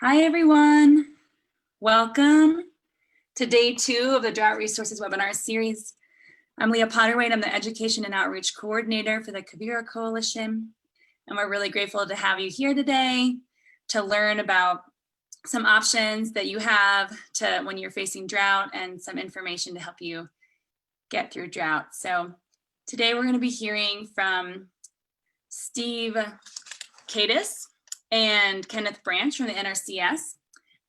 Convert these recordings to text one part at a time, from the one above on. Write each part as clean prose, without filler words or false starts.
Hi, everyone. Welcome to day 2 of the Drought Resources webinar series. I'm Leah Potterwaite. I'm the Education and Outreach Coordinator for the Kibera Coalition. And we're really grateful to have you here today to learn about some options that you have to when you're facing drought and some information to help you get through drought. So today we're going to be hearing from Steve Kadas and Kenneth Branch from the NRCS.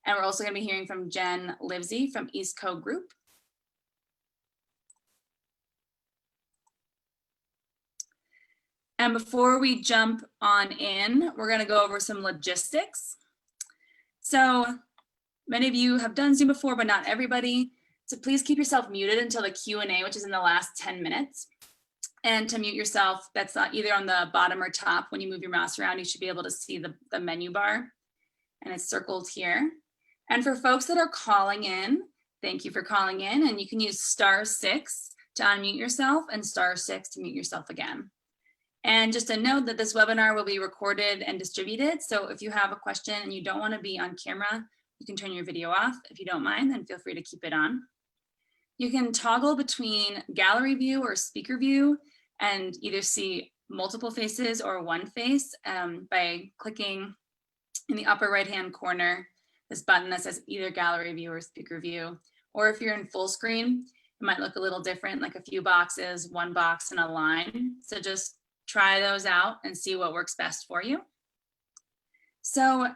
And we're also going to be hearing from Jen Livsey from EastCo Group. And before we jump on in, we're going to go over some logistics. So many of you have done Zoom before, but not everybody. So please keep yourself muted until the Q&A, which is in the last 10 minutes. And to mute yourself, that's either on the bottom or top. When you move your mouse around, you should be able to see the menu bar, and it's circled here. And for folks that are calling in, thank you for calling in, and you can use *6 to unmute yourself and *6 to mute yourself again. And just a note that this webinar will be recorded and distributed. So if you have a question and you don't want to be on camera, you can turn your video off. If you don't mind, then feel free to keep it on. You can toggle between gallery view or speaker view and either see multiple faces or one face by clicking in the upper right-hand corner, this button that says either gallery view or speaker view. Or if you're in full screen, it might look a little different, like a few boxes, one box and a line. So just try those out and see what works best for you. So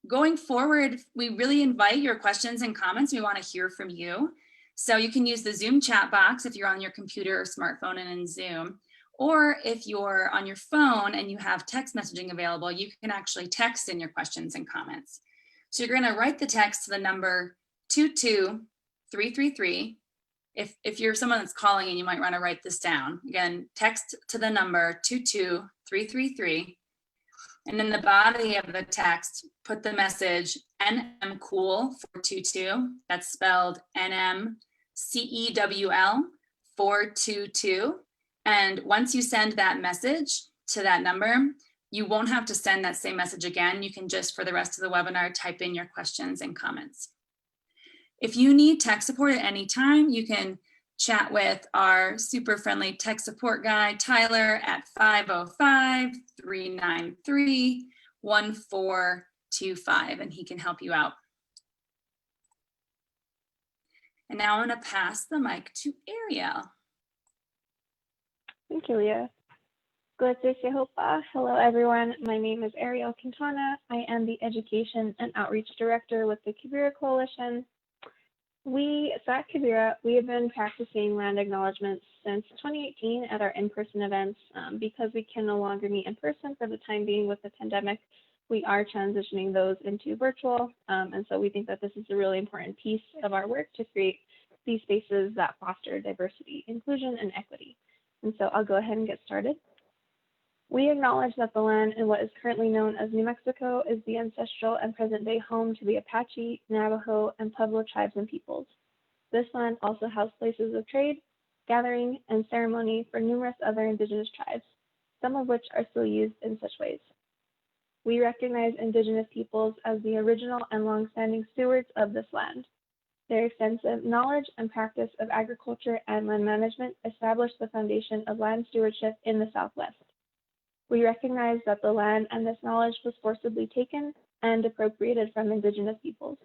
going forward, we really invite your questions and comments. We want to hear from you. So you can use the Zoom chat box if you're on your computer or smartphone and in Zoom. Or if you're on your phone and you have text messaging available, you can actually text in your questions and comments. So you're going to write the text to the number 22333. If you're someone that's calling in, you might want to write this down. Again, text to the number 22333. And in the body of the text, put the message NM Cool 422. That's spelled NMCEWL 422. And once you send that message to that number, you won't have to send that same message again. You can just, for the rest of the webinar, type in your questions and comments. If you need tech support at any time, you can chat with our super friendly tech support guy, Tyler, at 505-393-1425, and he can help you out. And now I'm going to pass the mic to Ariel. Thank you, Leah. Hello, everyone. My name is Ariel Quintana. I am the Education and Outreach Director with the Kibera Coalition. At Kibera, we have been practicing land acknowledgements since 2018 at our in-person events. Because we can no longer meet in person for the time being with the pandemic, we are transitioning those into virtual. And so we think that this is a really important piece of our work to create these spaces that foster diversity, inclusion, and equity. And so I'll go ahead and get started. We acknowledge that the land in what is currently known as New Mexico is the ancestral and present-day home to the Apache, Navajo, and Pueblo tribes and peoples. This land also housed places of trade, gathering, and ceremony for numerous other indigenous tribes, some of which are still used in such ways. We recognize indigenous peoples as the original and long-standing stewards of this land. Their extensive knowledge and practice of agriculture and land management established the foundation of land stewardship in the Southwest. We recognize that the land and this knowledge was forcibly taken and appropriated from indigenous peoples.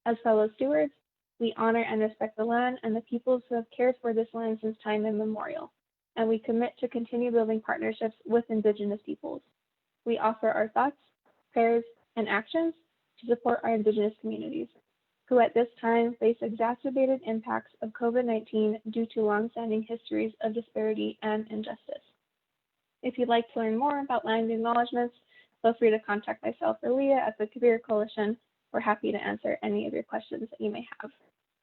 As fellow stewards, we honor and respect the land and the peoples who have cared for this land since time immemorial, and we commit to continue building partnerships with indigenous peoples. We offer our thoughts, prayers, and actions to support our indigenous communities, who at this time face exacerbated impacts of COVID-19 due to longstanding histories of disparity and injustice. If you'd like to learn more about land acknowledgements, feel free to contact myself or Leah at the Kibera Coalition. We're happy to answer any of your questions that you may have.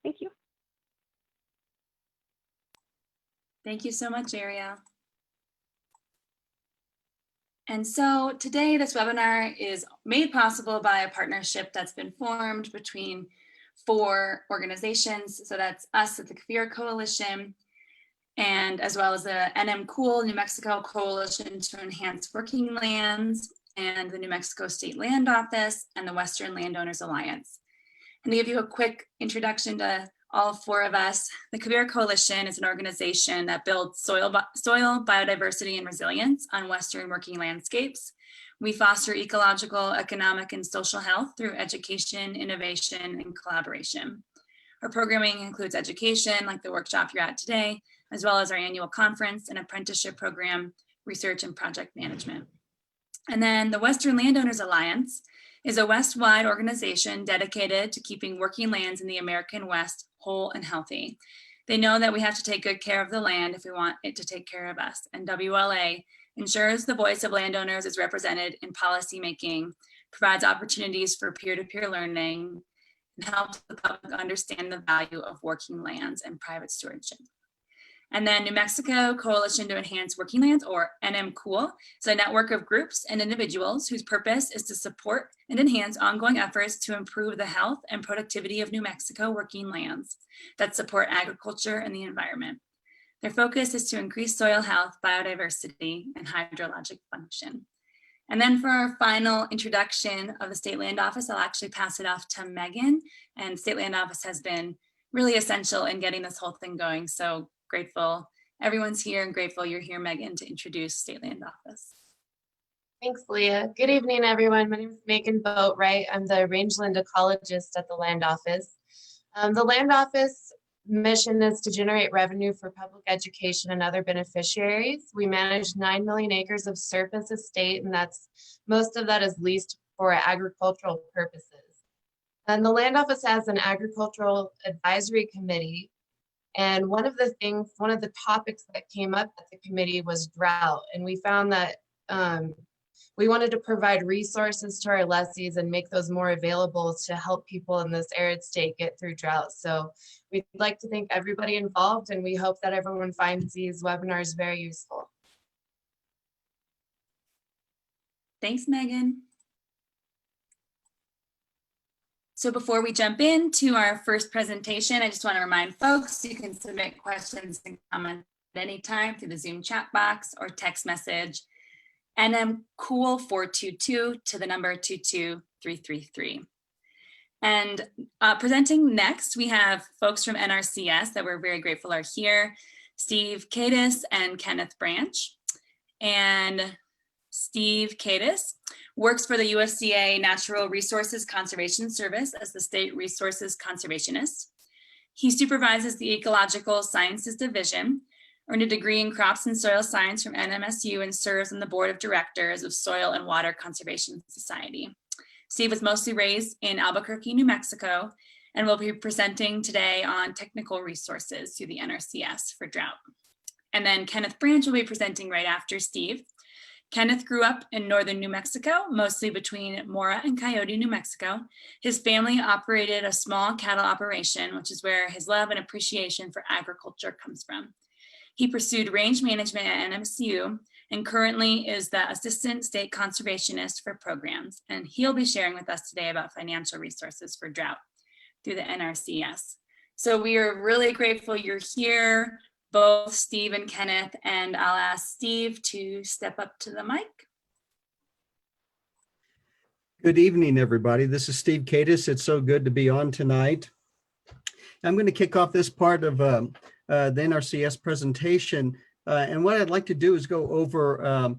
Thank you. Thank you so much, Ariel. And so today, this webinar is made possible by a partnership that's been formed between 4 organizations. So that's us at the Kibera Coalition, and as well as the NM Cool New Mexico Coalition to Enhance Working Lands, and the New Mexico State Land Office and the Western Landowners Alliance. And to give you a quick introduction to all four of us, the Quivira Coalition is an organization that builds soil biodiversity and resilience on Western working landscapes. We foster ecological, economic, and social health through education, innovation, and collaboration. Our programming includes education, like the workshop you're at today, as well as our annual conference and apprenticeship program, research and project management. And then the Western Landowners Alliance is a West-wide organization dedicated to keeping working lands in the American West whole and healthy. They know that we have to take good care of the land if we want it to take care of us. And WLA ensures the voice of landowners is represented in policymaking, provides opportunities for peer-to-peer learning, and helps the public understand the value of working lands and private stewardship. And then New Mexico Coalition to Enhance Working Lands, or NMCOOL, is a network of groups and individuals whose purpose is to support and enhance ongoing efforts to improve the health and productivity of New Mexico working lands that support agriculture and the environment. Their focus is to increase soil health, biodiversity, and hydrologic function. And then for our final introduction of the State Land Office, I'll actually pass it off to Megan. And State Land Office has been really essential in getting this whole thing going. So grateful everyone's here and grateful you're here, Megan, to introduce State Land Office. Thanks, Leah. Good evening, everyone. My name is Megan Boatwright. I'm the rangeland ecologist at the Land Office. The Land Office mission is to generate revenue for public education and other beneficiaries. We manage 9 million acres of surface estate, and most of that is leased for agricultural purposes. And the Land Office has an agricultural advisory committee. And one of the topics that came up at the committee was drought. And we found that we wanted to provide resources to our lessees and make those more available to help people in this arid state get through drought. So we'd like to thank everybody involved, and we hope that everyone finds these webinars very useful. Thanks, Megan. So before we jump into our first presentation, I just want to remind folks you can submit questions and comments at any time through the Zoom chat box or text message NMCOOL422 to the number 22333. And presenting next, we have folks from NRCS that we're very grateful are here, Steve Kadas and Kenneth Branch. And Steve Kadas works for the USDA Natural Resources Conservation Service as the State Resources Conservationist. He supervises the Ecological Sciences Division, earned a degree in Crops and Soil Science from NMSU, and serves on the Board of Directors of Soil and Water Conservation Society. Steve was mostly raised in Albuquerque, New Mexico, and will be presenting today on technical resources through the NRCS for drought. And then Kenneth Branch will be presenting right after Steve. Kenneth grew up in northern New Mexico, mostly between Mora and Coyote, New Mexico. His family operated a small cattle operation, which is where his love and appreciation for agriculture comes from. He pursued range management at NMSU and currently is the Assistant State Conservationist for programs. And he'll be sharing with us today about financial resources for drought through the NRCS. So we are really grateful you're here, both Steve and Kenneth, and I'll ask Steve to step up to the mic. Good evening, everybody. This is Steve Kadas. It's so good to be on tonight. I'm going to kick off this part of the NRCS presentation. And what I'd like to do is go over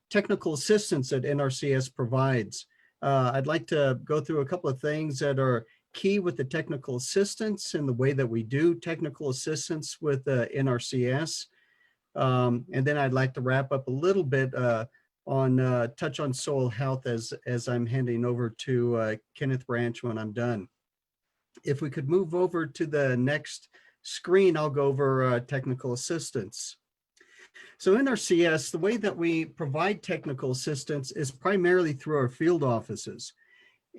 technical assistance that NRCS provides. I'd like to go through a couple of things that are key with the technical assistance and the way that we do technical assistance with NRCS. And then I'd like to wrap up a little bit on touch on soil health as I'm handing over to Kenneth Branch when I'm done. If we could move over to the next screen, I'll go over technical assistance. So NRCS, the way that we provide technical assistance is primarily through our field offices.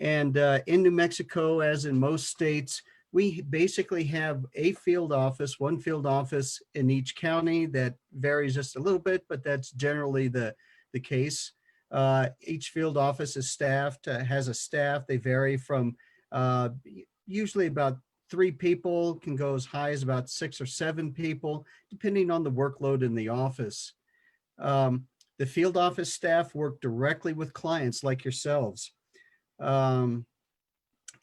And in New Mexico, as in most states, we basically have a field office, one field office in each county. That varies just a little bit, but that's generally the case. Each field office is staffed, has a staff. They vary from usually about 3 people, can go as high as about 6 or 7 people, depending on the workload in the office. The field office staff work directly with clients like yourselves. And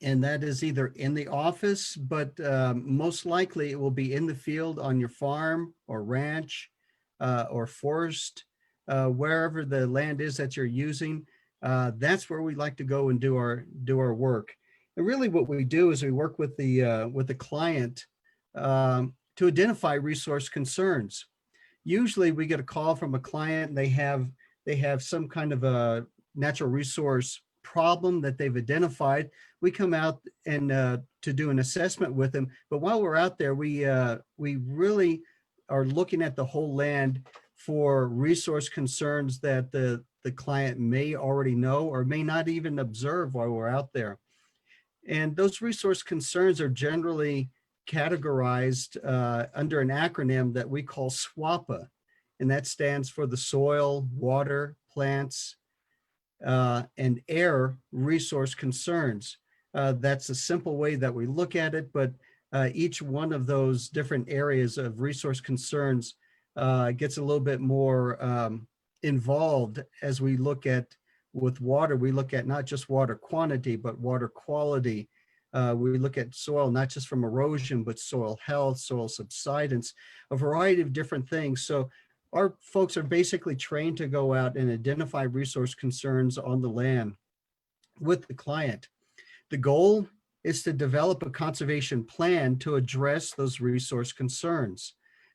that is either in the office, but most likely it will be in the field on your farm or ranch or forest, wherever the land is that you're using. That's where we like to go and do our work. And really what we do is we work with the client to identify resource concerns. Usually we get a call from a client and they have some kind of a natural resource problem that they've identified. We come out and to do an assessment with them. But while we're out there, we really are looking at the whole land for resource concerns that the client may already know or may not even observe while we're out there. And those resource concerns are generally categorized under an acronym that we call SWAPA, and that stands for the soil, water, plants, and air resource concerns. That's a simple way that we look at it, but each one of those different areas of resource concerns gets a little bit more involved. As we look at with water, we look at not just water quantity, but water quality. We look at soil, not just from erosion, but soil health, soil subsidence, a variety of different things. So our folks are basically trained to go out and identify resource concerns on the land with the client. The goal is to develop a conservation plan to address those resource concerns.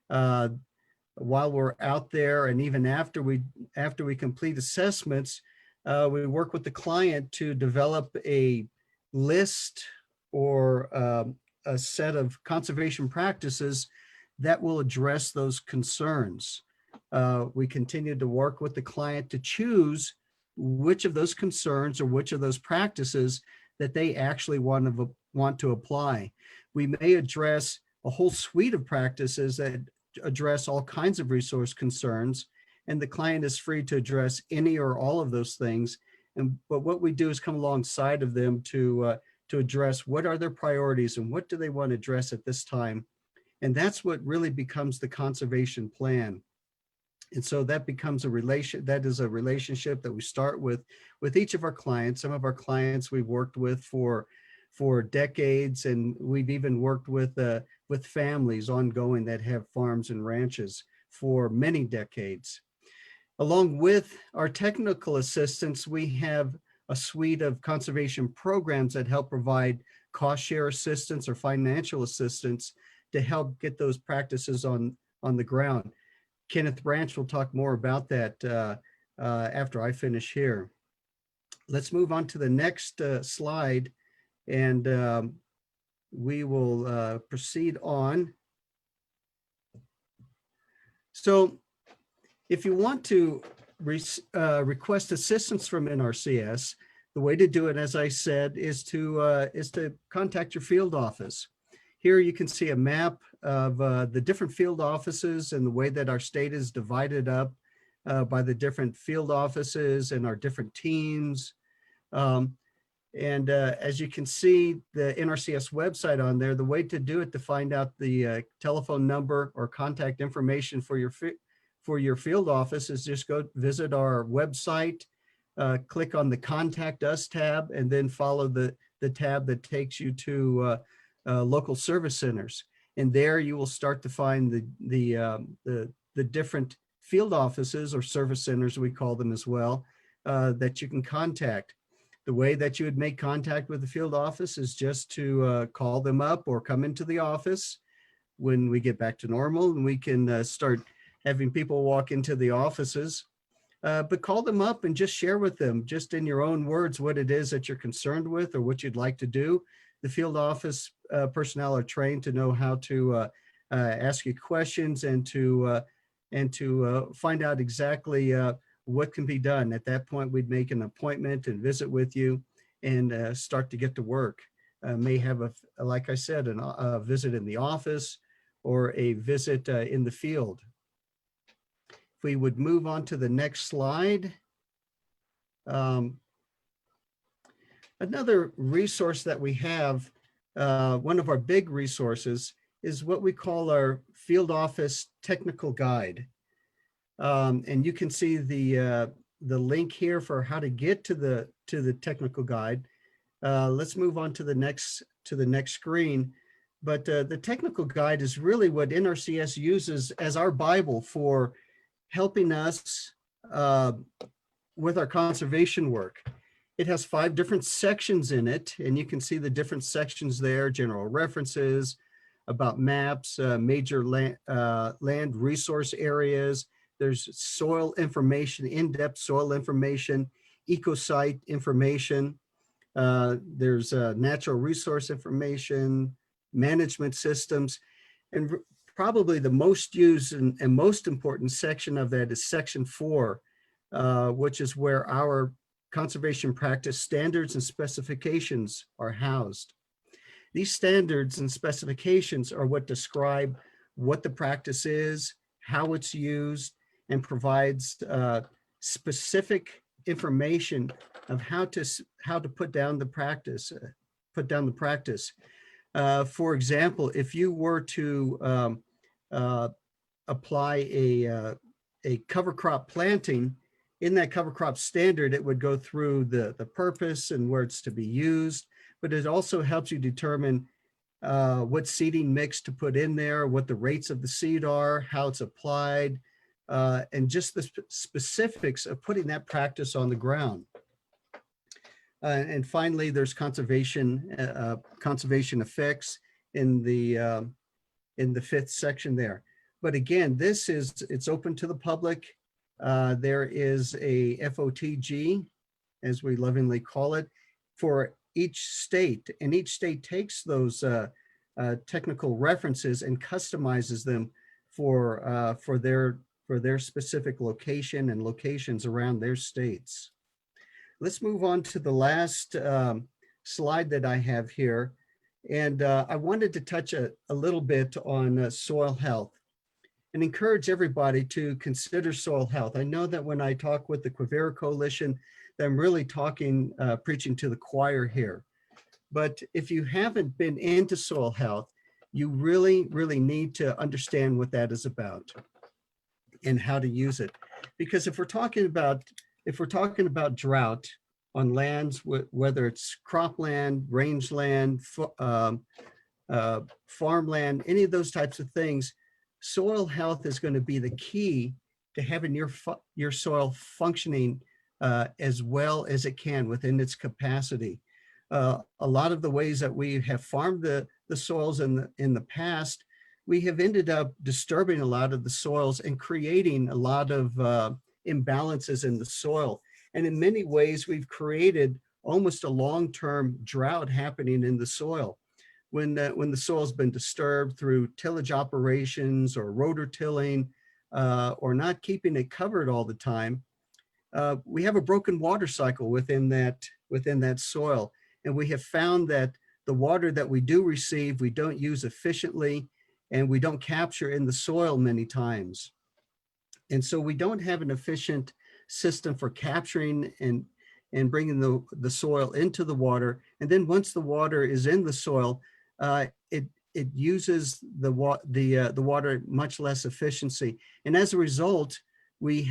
While we're out there and even after we complete assessments, we work with the client to develop a list or a set of conservation practices that will address those concerns. We continue to work with the client to choose which of those concerns or which of those practices that they actually want to apply. We may address a whole suite of practices that address all kinds of resource concerns, and the client is free to address any or all of those things. But what we do is come alongside of them to address what are their priorities and what do they want to address at this time. And that's what really becomes the conservation plan. And so that becomes a relationship that we start with each of our clients. Some of our clients we've worked with for decades, and we've even worked with families ongoing that have farms and ranches for many decades. Along with our technical assistance, we have a suite of conservation programs that help provide cost share assistance or financial assistance to help get those practices on the ground. Kenneth Branch will talk more about that after I finish here. Let's move on to the next slide, and we will proceed on. So if you want to request assistance from NRCS, the way to do it, as I said, is to contact your field office. Here you can see a map of the different field offices and the way that our state is divided up by the different field offices and our different teams. As you can see, the NRCS website on there, the way to do it to find out the telephone number or contact information for your field office is just go visit our website, click on the Contact Us tab, and then follow the tab that takes you to local service centers. And there you will start to find the different field offices or service centers, we call them as well, that you can contact. The way that you would make contact with the field office is just to call them up or come into the office when we get back to normal, and we can start having people walk into the offices. But call them up and just share with them, just in your own words, what it is that you're concerned with or what you'd like to do. The field office personnel are trained to know how to ask you questions and to find out exactly what can be done. At that point, we'd make an appointment and visit with you and start to get to work. May have, like I said, a visit in the office or a visit in the field. If we would move on to the next slide. Another resource that we have, one of our big resources, is what we call our field office technical guide. And you can see the link here for how to get to the technical guide. Let's move on to the next screen. But the technical guide is really what NRCS uses as our Bible for helping us with our conservation work. It has 5 different sections in it, and you can see the different sections there: general references, about maps, major land resource areas. There's soil information, in-depth soil information, ecosite information. There's natural resource information, management systems, and probably the most used and most important section of that is section 4, which is where our conservation practice standards and specifications are housed. These standards and specifications are what describe what the practice is, how it's used, and provides specific information of how to put down the practice. For example, if you were to apply a cover crop planting, in that cover crop standard, it would go through the purpose and where it's to be used, but it also helps you determine what seeding mix to put in there, what the rates of the seed are, how it's applied, and just the specifics of putting that practice on the ground. And finally, there's conservation effects in the 5th section there. But again, it's open to the public. There is a FOTG, as we lovingly call it, for each state, and each state takes those technical references and customizes them for their specific location and locations around their states. Let's move on to the last slide that I have here. And I wanted to touch a little bit on soil health and encourage everybody to consider soil health. I know that when I talk with the Quivira Coalition, that I'm really preaching to the choir here. But if you haven't been into soil health, you really, really need to understand what that is about and how to use it. Because if we're talking about drought on lands, whether it's cropland, rangeland, farmland, any of those types of things, soil health is going to be the key to having your soil functioning as well as it can within its capacity. A lot of the ways that we have farmed the soils in the past, we have ended up disturbing a lot of the soils and creating a lot of imbalances in the soil. And in many ways, we've created almost a long-term drought happening in the soil. When the soil's been disturbed through tillage operations or rotor-tilling or not keeping it covered all the time, we have a broken water cycle within that soil. And we have found that the water that we do receive, we don't use efficiently, and we don't capture in the soil many times. And so we don't have an efficient system for capturing and bringing the soil into the water. And then once the water is in the soil, it uses the water much less efficiency. And as a result, we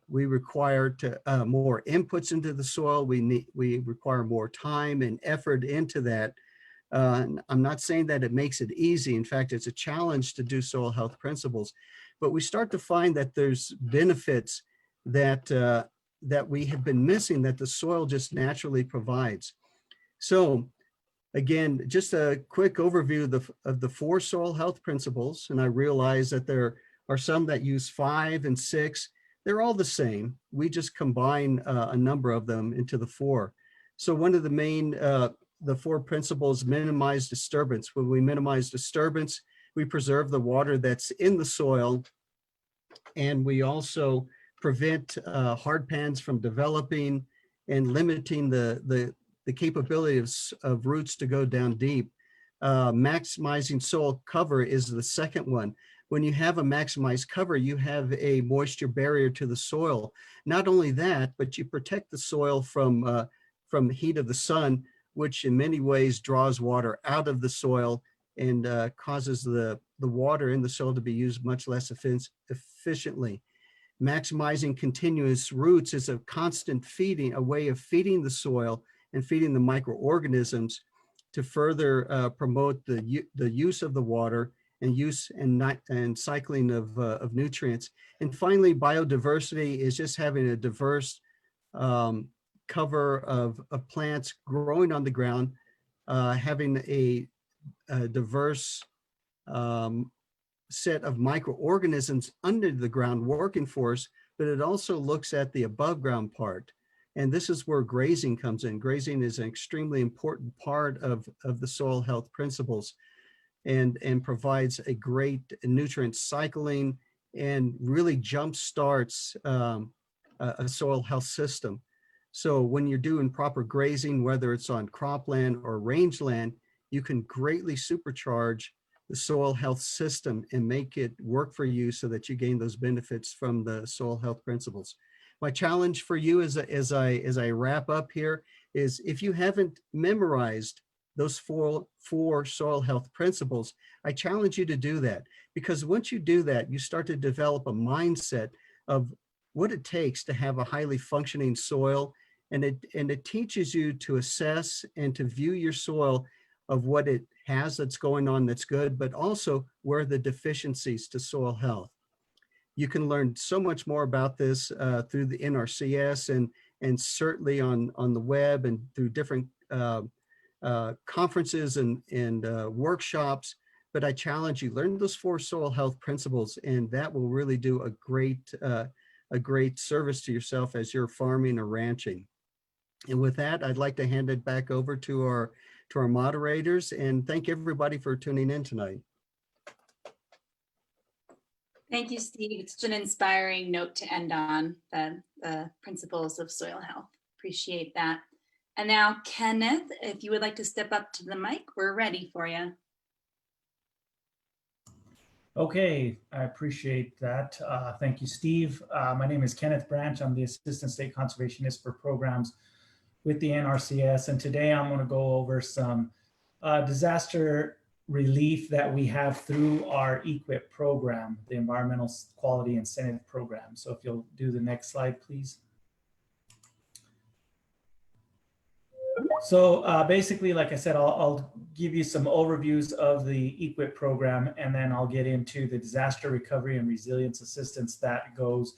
require more inputs into the soil. We require more time and effort into that. I'm not saying that it makes it easy. In fact, it's a challenge to do soil health principles, but we start to find that there's benefits that we have been missing that the soil just naturally provides. So again, just a quick overview of the 4 soil health principles. And I realize that there are some that use 5 and 6. They're all the same. We just combine a number of them into the 4. So one of the main, the 4 principles: minimize disturbance. When we minimize disturbance, we preserve the water that's in the soil, and we also prevent hard pans from developing and limiting the capability of roots to go down deep. Maximizing soil cover is the second one. When you have a maximized cover, you have a moisture barrier to the soil. Not only that, but you protect the soil from the heat of the sun, which in many ways draws water out of the soil and causes the water in the soil to be used much less efficiently. Maximizing continuous roots is a constant feeding, a way of feeding the soil and feeding the microorganisms to further promote the use of the water and use and cycling of nutrients. And finally, biodiversity is just having a diverse cover of plants growing on the ground, having a diverse set of microorganisms under the ground working for us, but it also looks at the above ground part. And this is where grazing comes in. Grazing is an extremely important part of the soil health principles and provides a great nutrient cycling and really jump starts a soil health system. So when you're doing proper grazing, whether it's on cropland or rangeland, you can greatly supercharge the soil health system and make it work for you so that you gain those benefits from the soil health principles. My challenge for you as I wrap up here is, if you haven't memorized those four soil health principles, I challenge you to do that, because once you do that, you start to develop a mindset of what it takes to have a highly functioning soil, and it teaches you to assess and to view your soil of what it has that's going on that's good, but also where are the deficiencies to soil health. You can learn so much more about this through the NRCS and certainly on the web and through different conferences and workshops. But I challenge you, learn those four soil health principles, and that will really do a great service to yourself as you're farming or ranching. And with that, I'd like to hand it back over to our moderators, and thank everybody for tuning in tonight. Thank you, Steve. It's such an inspiring note to end on, the principles of soil health. Appreciate that. And now, Kenneth, if you would like to step up to the mic, we're ready for you. Okay, I appreciate that. Thank you, Steve. My name is Kenneth Branch. I'm the Assistant State Conservationist for Programs with the NRCS. And today I'm going to go over some disaster relief that we have through our EQIP program, the Environmental Quality Incentive Program. So if you'll do the next slide, please. So basically, like I said, I'll give you some overviews of the EQIP program, and then I'll get into the disaster recovery and resilience assistance that goes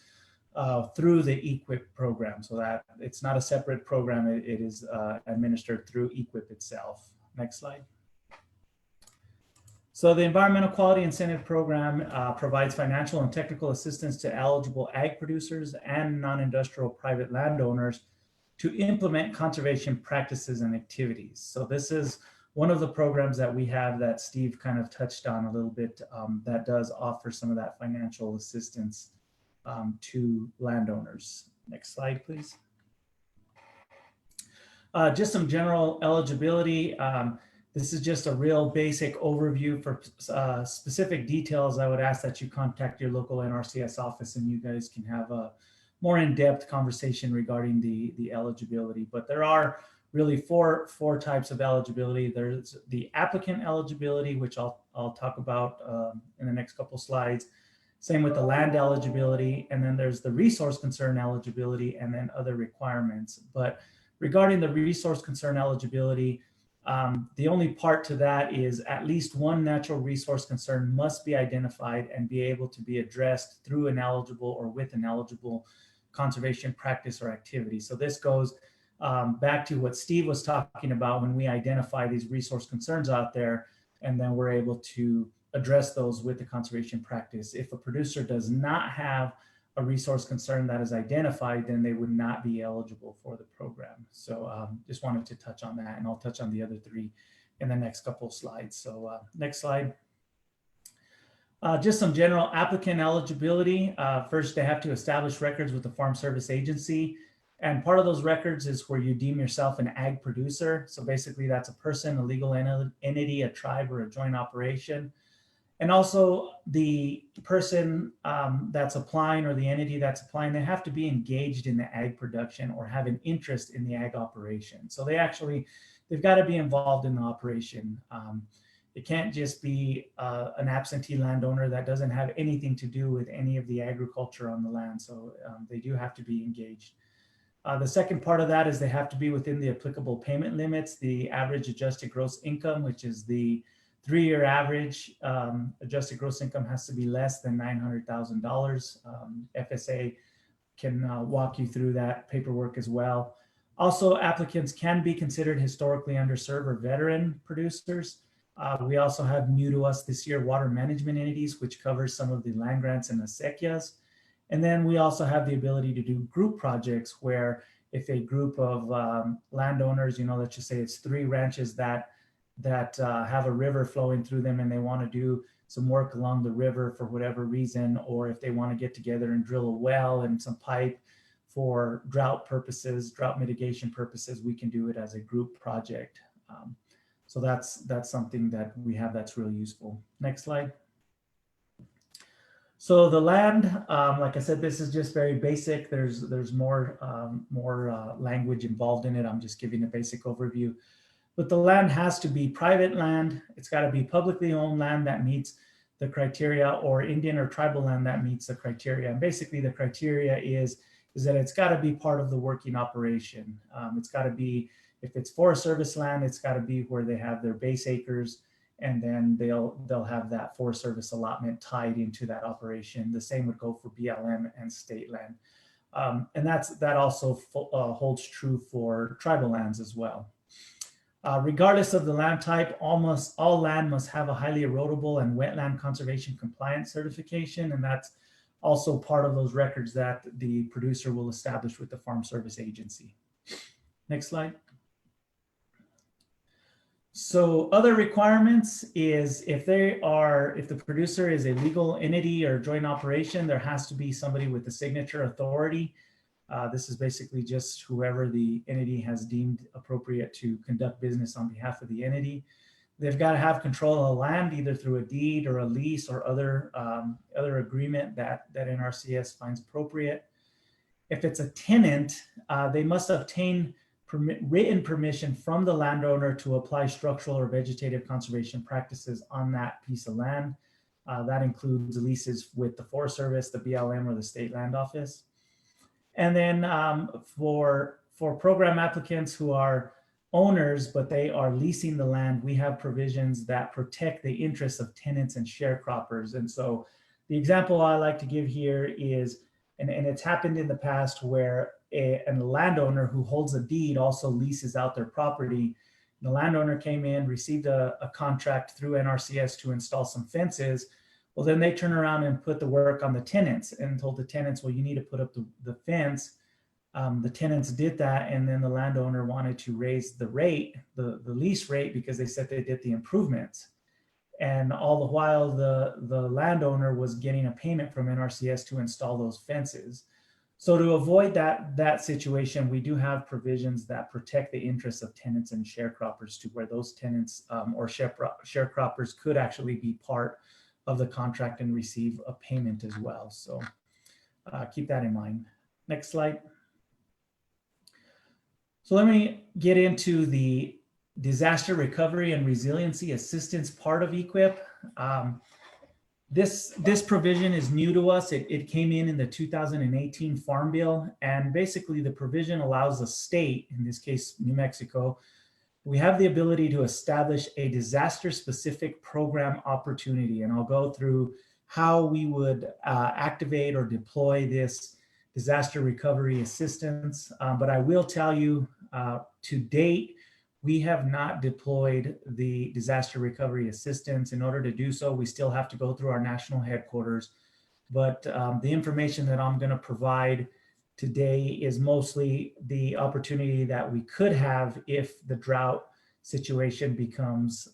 through the EQIP program, so that it's not a separate program. It is administered through EQIP itself. Next slide. So the Environmental Quality Incentive Program provides financial and technical assistance to eligible ag producers and non-industrial private landowners to implement conservation practices and activities. So this is one of the programs that we have that Steve kind of touched on a little bit, that does offer some of that financial assistance to landowners. Next slide, please. Just some general eligibility. This is just a real basic overview. For specific details, I would ask that you contact your local NRCS office and you guys can have a more in-depth conversation regarding the eligibility. But there are really four types of eligibility. There's the applicant eligibility, which I'll talk about in the next couple slides. Same with the land eligibility, and then there's the resource concern eligibility, and then other requirements. But regarding the resource concern eligibility, the only part to that is at least one natural resource concern must be identified and be able to be addressed through an eligible or with an eligible conservation practice or activity. So this goes back to what Steve was talking about when we identify these resource concerns out there, and then we're able to address those with the conservation practice. If a producer does not have a resource concern that is identified, then they would not be eligible for the program. So just wanted to touch on that, and I'll touch on the other three in the next couple of slides. So next slide. Just some general applicant eligibility. First, they have to establish records with the Farm Service Agency. And part of those records is where you deem yourself an ag producer. So basically that's a person, a legal entity, a tribe, or a joint operation. And also the person that's applying, or the entity that's applying, they have to be engaged in the ag production or have an interest in the ag operation. So they've got to be involved in the operation. it can't just be an absentee landowner that doesn't have anything to do with any of the agriculture on the land. So they do have to be engaged. The second part of that is they have to be within the applicable payment limits, the average adjusted gross income, which is the 3-year average. Adjusted gross income has to be less than $900,000. FSA can walk you through that paperwork as well. Also, applicants can be considered historically underserved or veteran producers. We also have new to us this year water management entities, which covers some of the land grants and acequias. And then we also have the ability to do group projects where if a group of landowners, let's just say it's 3 ranches that have a river flowing through them and they want to do some work along the river for whatever reason, or if they want to get together and drill a well and some pipe for drought purposes, drought mitigation purposes, we can do it as a group project. So that's something that we have that's really useful. Next slide. So the land, like I said, this is just very basic. There's more language involved in it. I'm just giving a basic overview. But the land has to be private land. It's got to be publicly owned land that meets the criteria, or Indian or tribal land that meets the criteria. And basically the criteria is that it's got to be part of the working operation. It's got to be, if it's Forest Service land, it's got to be where they have their base acres, and then they'll have that Forest Service allotment tied into that operation. The same would go for BLM and state land. And that also holds true for tribal lands as well. Regardless of the land type, almost all land must have a highly erodible and wetland conservation compliance certification, and that's also part of those records that the producer will establish with the Farm Service Agency. Next slide. So other requirements is if the producer is a legal entity or joint operation, there has to be somebody with the signature authority. This is basically just whoever the entity has deemed appropriate to conduct business on behalf of the entity. They've got to have control of the land either through a deed or a lease or other agreement that NRCS finds appropriate. If it's a tenant, they must obtain written permission from the landowner to apply structural or vegetative conservation practices on that piece of land. That includes leases with the Forest Service, the BLM, or the State Land Office. And then for program applicants who are owners, but they are leasing the land, we have provisions that protect the interests of tenants and sharecroppers. And so the example I like to give here is, and it's happened in the past where a landowner who holds a deed also leases out their property. The landowner came in, received a contract through NRCS to install some fences. Well, then they turn around and put the work on the tenants and told the tenants, well, you need to put up the fence. The tenants did that, and then the landowner wanted to raise the rate, the lease rate, because they said they did the improvements. And all the while, the landowner was getting a payment from NRCS to install those fences. So to avoid that situation, we do have provisions that protect the interests of tenants and sharecroppers, to where those tenants or sharecroppers could actually be part of the contract and receive a payment as well. So keep that in mind. Next slide. So let me get into the disaster recovery and resiliency assistance part of EQIP. This provision is new to us. It came in the 2018 Farm Bill, and basically the provision allows the state, in this case New Mexico, we have the ability to establish a disaster-specific program opportunity, and I'll go through how we would activate or deploy this disaster recovery assistance. But I will tell you, to date, we have not deployed the disaster recovery assistance. In order to do so, we still have to go through our national headquarters. But the information that I'm going to provide today is mostly the opportunity that we could have if the drought situation becomes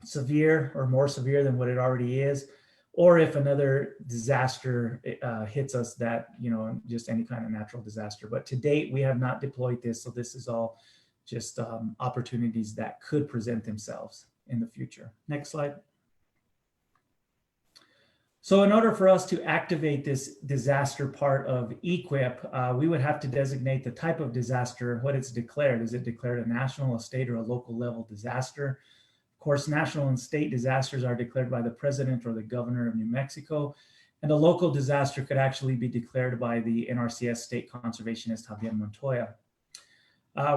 severe or more severe than what it already is, or if another disaster hits us that, just any kind of natural disaster. But to date, we have not deployed this. So this is all just opportunities that could present themselves in the future. Next slide. So in order for us to activate this disaster part of EQIP, we would have to designate the type of disaster, what it's declared. Is it declared a national, a state, or a local level disaster? Of course, national and state disasters are declared by the president or the governor of New Mexico. And a local disaster could actually be declared by the NRCS State Conservationist Javier Montoya.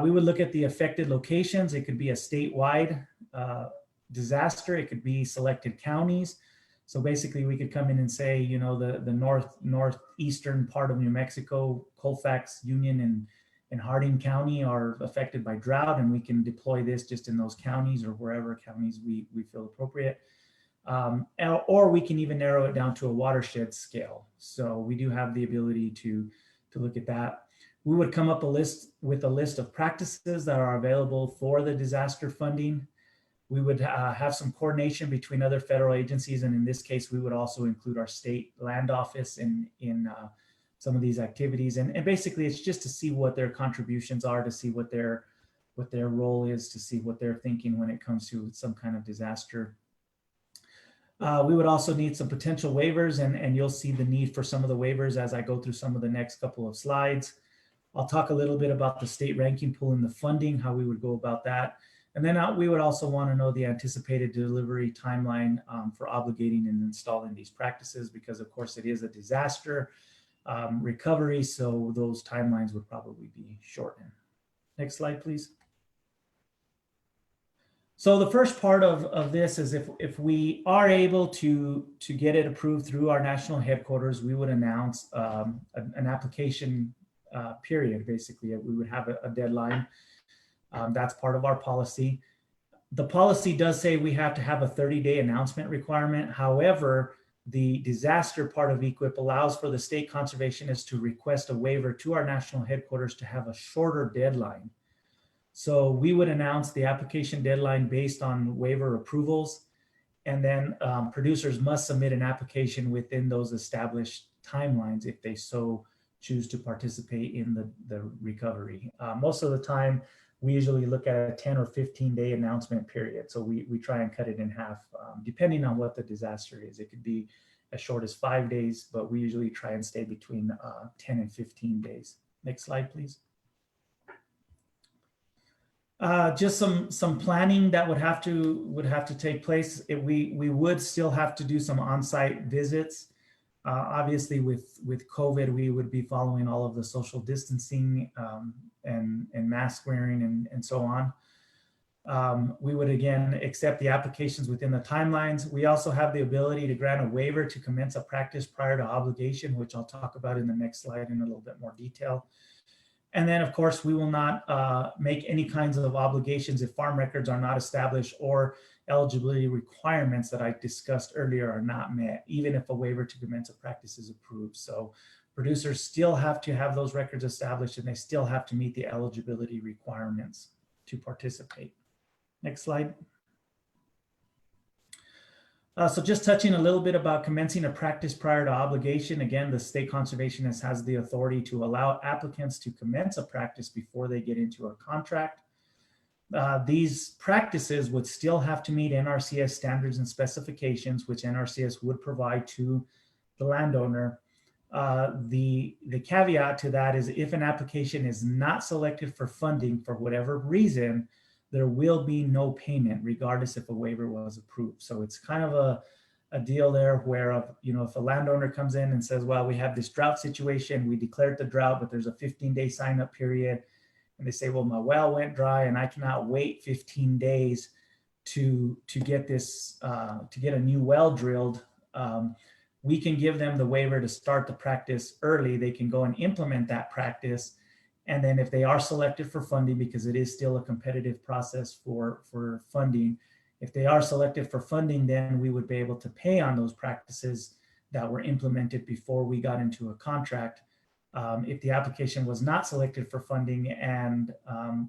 We would look at the affected locations. It could be a statewide disaster. It could be selected counties. So basically we could come in and say, you know, the northeastern part of New Mexico, Colfax, Union, and Harding County are affected by drought, and we can deploy this just in those counties or wherever counties we feel appropriate. Or we can even narrow it down to a watershed scale. So we do have the ability to look at that. We would come up with a list of practices that are available for the disaster funding. We would have some coordination between other federal agencies, and in this case, we would also include our state land office in some of these activities. And basically, it's just to see what their contributions are, to see what their role is, to see what they're thinking when it comes to some kind of disaster. We would also need some potential waivers, and you'll see the need for some of the waivers as I go through some of the next couple of slides. I'll talk a little bit about the state ranking pool and the funding, how we would go about that. And then we would also want to know the anticipated delivery timeline for obligating and installing these practices, because of course it is a disaster recovery, so those timelines would probably be shortened. Next slide, please. So the first part of this is if we are able to get it approved through our national headquarters, we would announce an application period. Basically, we would have a deadline. That's part of our policy. The policy does say we have to have a 30-day announcement requirement. However, the disaster part of EQIP allows for the state conservationist to request a waiver to our national headquarters to have a shorter deadline. So we would announce the application deadline based on waiver approvals, and then producers must submit an application within those established timelines if they so choose to participate in the recovery. Most of the time, we usually look at a 10 or 15-day announcement period. So we try and cut it in half, depending on what the disaster is. It could be as short as 5 days, but we usually try and stay between 10 and 15 days. Next slide, please. Just some planning that would have to take place. We would still have to do some on-site visits. Obviously, with COVID, we would be following all of the social distancing and mask wearing and so on. We would again accept the applications within the timelines. We also have the ability to grant a waiver to commence a practice prior to obligation, which I'll talk about in the next slide in a little bit more detail. And then, of course, we will not make any kinds of obligations if farm records are not established or eligibility requirements that I discussed earlier are not met, even if a waiver to commence a practice is approved. So producers still have to have those records established, and they still have to meet the eligibility requirements to participate. Next slide. So just touching a little bit about commencing a practice prior to obligation. Again, the state conservationist has the authority to allow applicants to commence a practice before they get into a contract. These practices would still have to meet NRCS standards and specifications, which NRCS would provide to the landowner. The caveat to that is if an application is not selected for funding for whatever reason, there will be no payment regardless if a waiver was approved. So it's kind of a deal there where, you know, if a landowner comes in and says, well, we have this drought situation, we declared the drought, but there's a 15-day sign up period. And they say, well, my well went dry and I cannot wait 15 days to get this, to get a new well drilled. We can give them the waiver to start the practice early. They can go and implement that practice. And then if they are selected for funding, because it is still a competitive process for funding, if they are selected for funding, then we would be able to pay on those practices that were implemented before we got into a contract. If the application was not selected for funding and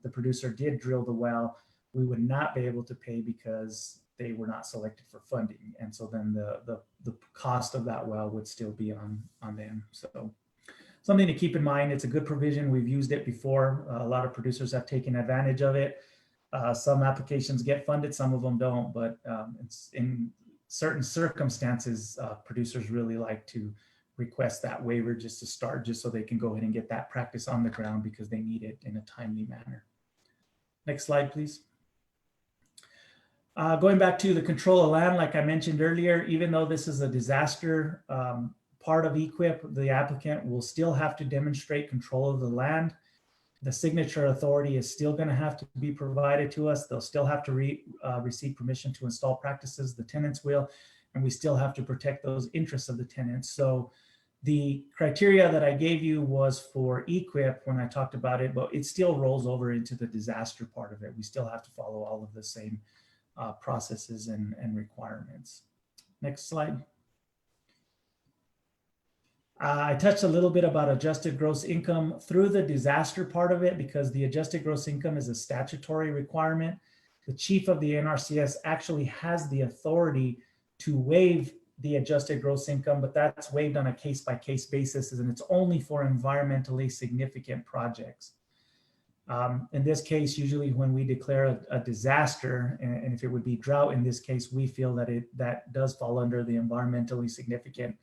the producer did drill the well, we would not be able to pay because they were not selected for funding. And so then the cost of that well would still be on them. So something to keep in mind. It's a good provision. We've used it before. A lot of producers have taken advantage of it. Some applications get funded, some of them don't, but it's in certain circumstances, producers really like to request that waiver just to start, just so they can go ahead and get that practice on the ground because they need it in a timely manner. Next slide, please. Going back to the control of land, like I mentioned earlier, even though this is a disaster part of EQIP, the applicant will still have to demonstrate control of the land. The signature authority is still going to have to be provided to us. They'll still have to receive permission to install practices, the tenants will, and we still have to protect those interests of the tenants. So the criteria that I gave you was for EQIP when I talked about it, but it still rolls over into the disaster part of it. We still have to follow all of the same processes and requirements. Next slide. I touched a little bit about adjusted gross income through the disaster part of it, because the adjusted gross income is a statutory requirement. The chief of the NRCS actually has the authority to waive the adjusted gross income, but that's waived on a case-by-case basis, and it's only for environmentally significant projects. In this case, usually when we declare a disaster, and if it would be drought in this case, we feel that that does fall under the environmentally significant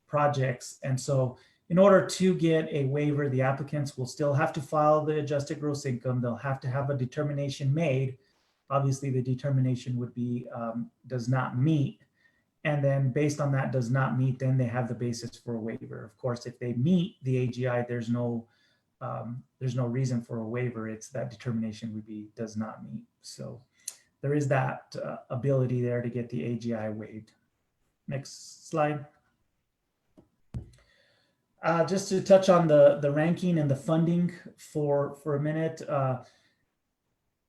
projects. And so in order to get a waiver, the applicants will still have to file the adjusted gross income. They'll have to have a determination made. Obviously, the determination would be does not meet. And then based on that does not meet, then they have the basis for a waiver. Of course, if they meet the AGI, there's no reason for a waiver. It's that determination would be does not meet. So there is that ability there to get the AGI waived. Next slide. Just to touch on the ranking and the funding for a minute,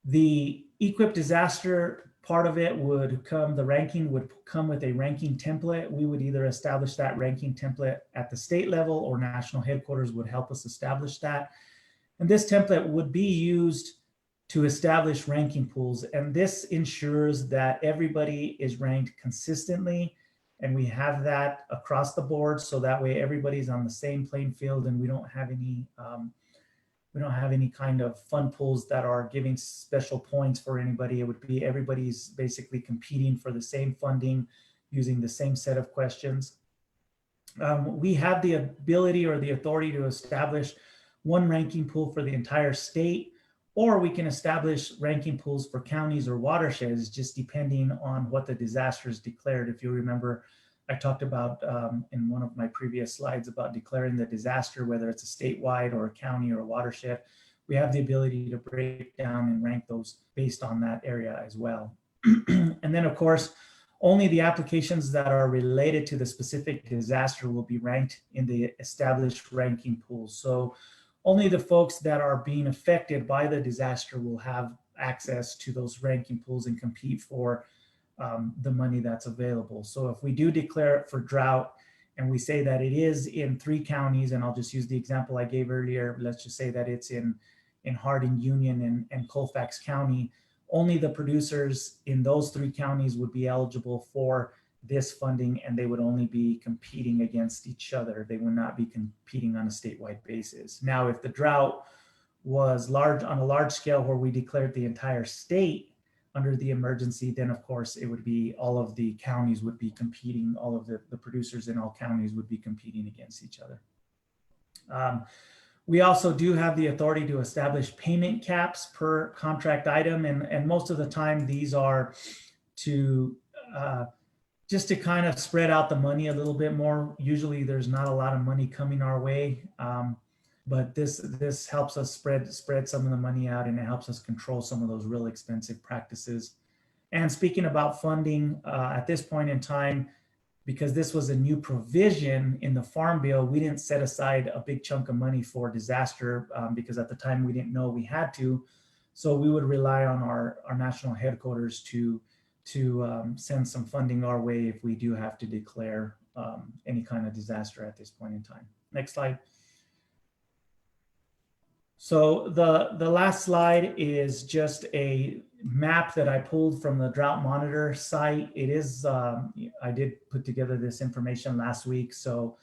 the EQIP disaster part of it would come, the ranking would come with a ranking template. We would either establish that ranking template at the state level, or national headquarters would help us establish that. And this template would be used to establish ranking pools. And this ensures that everybody is ranked consistently. And we have that across the board, so that way everybody's on the same playing field, and we don't have any kind of fund pools that are giving special points for anybody. It would be everybody's basically competing for the same funding using the same set of questions. We have the ability or the authority to establish one ranking pool for the entire state, or we can establish ranking pools for counties or watersheds, just depending on what the disaster is declared. If you remember, I talked about in one of my previous slides about declaring the disaster, whether it's a statewide or a county or a watershed. We have the ability to break down and rank those based on that area as well. And then, of course, only the applications that are related to the specific disaster will be ranked in the established ranking pools. So only the folks that are being affected by the disaster will have access to those ranking pools and compete for the money that's available. So if we do declare it for drought and we say that it is in 3 counties, and I'll just use the example I gave earlier, let's just say that it's in Hardin, Union, and Colfax County, only the producers in those 3 counties would be eligible for this funding, and they would only be competing against each other. They would not be competing on a statewide basis. Now, if the drought was large on a large scale where we declared the entire state under the emergency, then of course it would be all of the counties would be competing, all of the producers in all counties would be competing against each other. We also do have the authority to establish payment caps per contract item, and most of the time these are to just to kind of spread out the money a little bit more. Usually there's not a lot of money coming our way, but this helps us spread some of the money out, and it helps us control some of those real expensive practices. And speaking about funding, at this point in time, because this was a new provision in the Farm Bill, we didn't set aside a big chunk of money for disaster because at the time we didn't know we had to. So we would rely on our national headquarters to send some funding our way if we do have to declare any kind of disaster at this point in time. Next slide. So the last slide is just a map that I pulled from the Drought Monitor site. It is, I did put together this information last week, so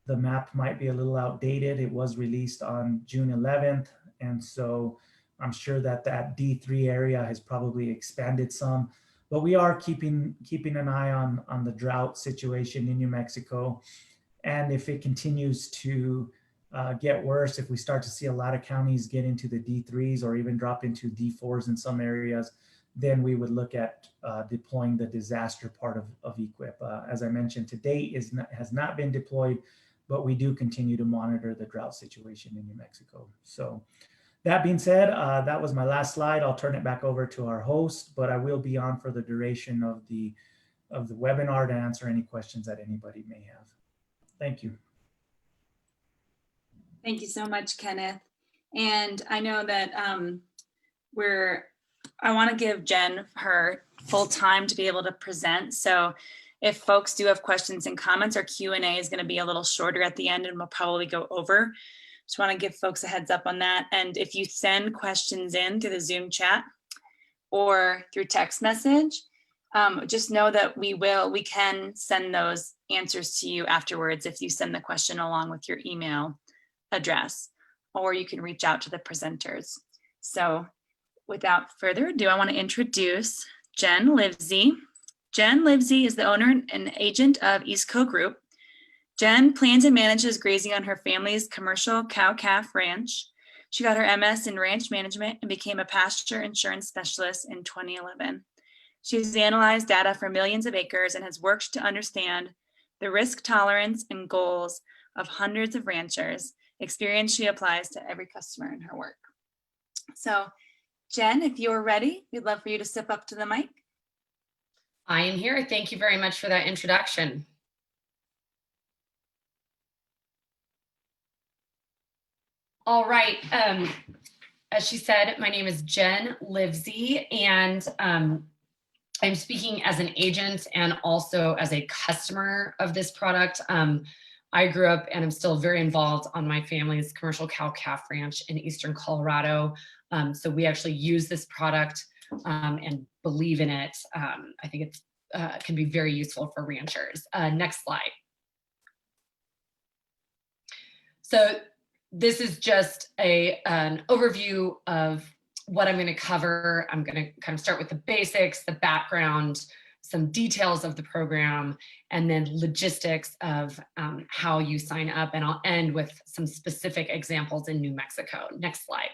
the map might be a little outdated. It was released on June 11th, and so I'm sure that D3 area has probably expanded some, but we are keeping an eye on the drought situation in New Mexico. And if it continues to get worse, if we start to see a lot of counties get into the D3s or even drop into D4s in some areas, then we would look at deploying the disaster part of EQIP. As I mentioned, to date has not been deployed, but we do continue to monitor the drought situation in New Mexico. So that being said, that was my last slide. I'll turn it back over to our host, but I will be on for the duration of the webinar to answer any questions that anybody may have. Thank you. Thank you so much, Kenneth. And I know that I want to give Jen her full time to be able to present. So if folks do have questions and comments, our Q&A is going to be a little shorter at the end and we'll probably go over. Just want to give folks a heads up on that. And if you send questions in through the Zoom chat or through text message, just know that we can send those answers to you afterwards if you send the question along with your email address, or you can reach out to the presenters. So without further ado, I want to introduce Jen Livsey. Jen Livsey is the owner and agent of EastCo Group. Jen plans and manages grazing on her family's commercial cow-calf ranch. She got her MS in ranch management and became a pasture insurance specialist in 2011. She's analyzed data for millions of acres and has worked to understand the risk tolerance and goals of hundreds of ranchers, experience she applies to every customer in her work. So Jen, if you're ready, we'd love for you to step up to the mic. I am here. Thank you very much for that introduction. All right. As she said, my name is Jen Livsey, and I'm speaking as an agent and also as a customer of this product. I grew up and I'm still very involved on my family's commercial cow-calf ranch in eastern Colorado. So we actually use this product and believe in it. I think it can be very useful for ranchers. Next slide. So this is just an overview of what I'm going to cover. I'm going to kind of start with the basics, the background, some details of the program, and then logistics of how you sign up. And I'll end with some specific examples in New Mexico. Next slide.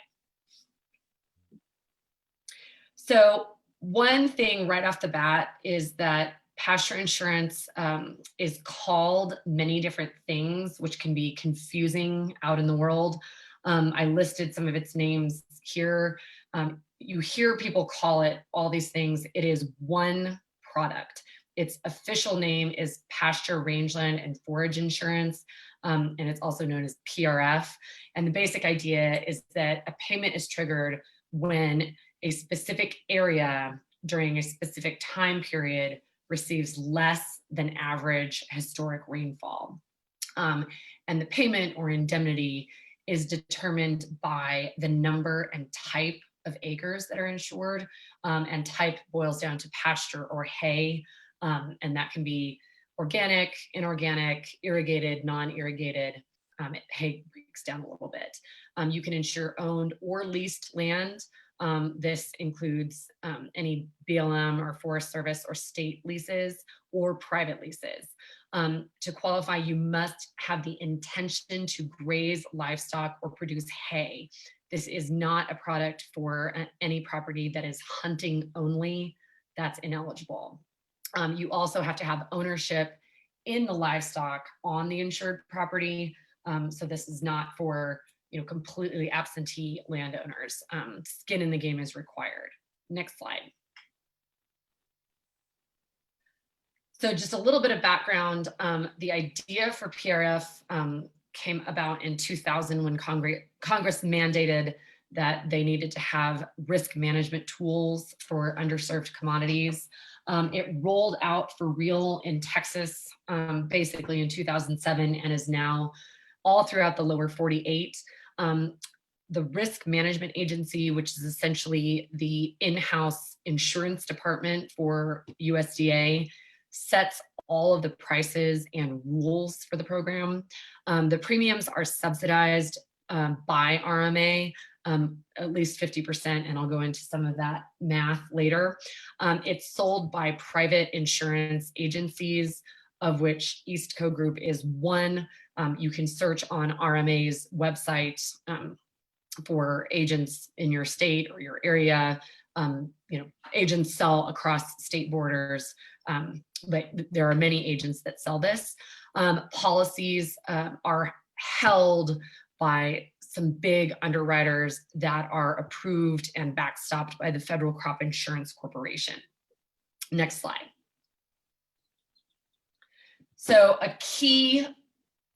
So one thing right off the bat is that pasture insurance is called many different things, which can be confusing out in the world. I listed some of its names here. You hear people call it all these things. It is one product. Its official name is pasture, rangeland, and forage insurance, and it's also known as PRF. And the basic idea is that a payment is triggered when a specific area during a specific time period receives less than average historic rainfall. And the payment or indemnity is determined by the number and type of acres that are insured, and type boils down to pasture or hay, and that can be organic, inorganic, irrigated, non-irrigated. Hay breaks down a little bit. You can insure owned or leased land. This includes any BLM or Forest Service or state leases or private leases. To qualify, you must have the intention to graze livestock or produce hay. This is not a product for any property that is hunting only. That's ineligible. You also have to have ownership in the livestock on the insured property. So this is not for completely absentee landowners. Skin in the game is required. Next slide. So just a little bit of background. The idea for PRF came about in 2000 when Congress mandated that they needed to have risk management tools for underserved commodities. It rolled out for real in Texas, basically in 2007, and is now all throughout the lower 48. The Risk Management Agency, which is essentially the in-house insurance department for USDA, sets all of the prices and rules for the program. The premiums are subsidized by RMA, at least 50%, and I'll go into some of that math later. It's sold by private insurance agencies, of which EastCo Group is one. You can search on RMA's website for agents in your state or your area. agents sell across state borders, but there are many agents that sell this. Policies are held by some big underwriters that are approved and backstopped by the Federal Crop Insurance Corporation. Next slide. So a key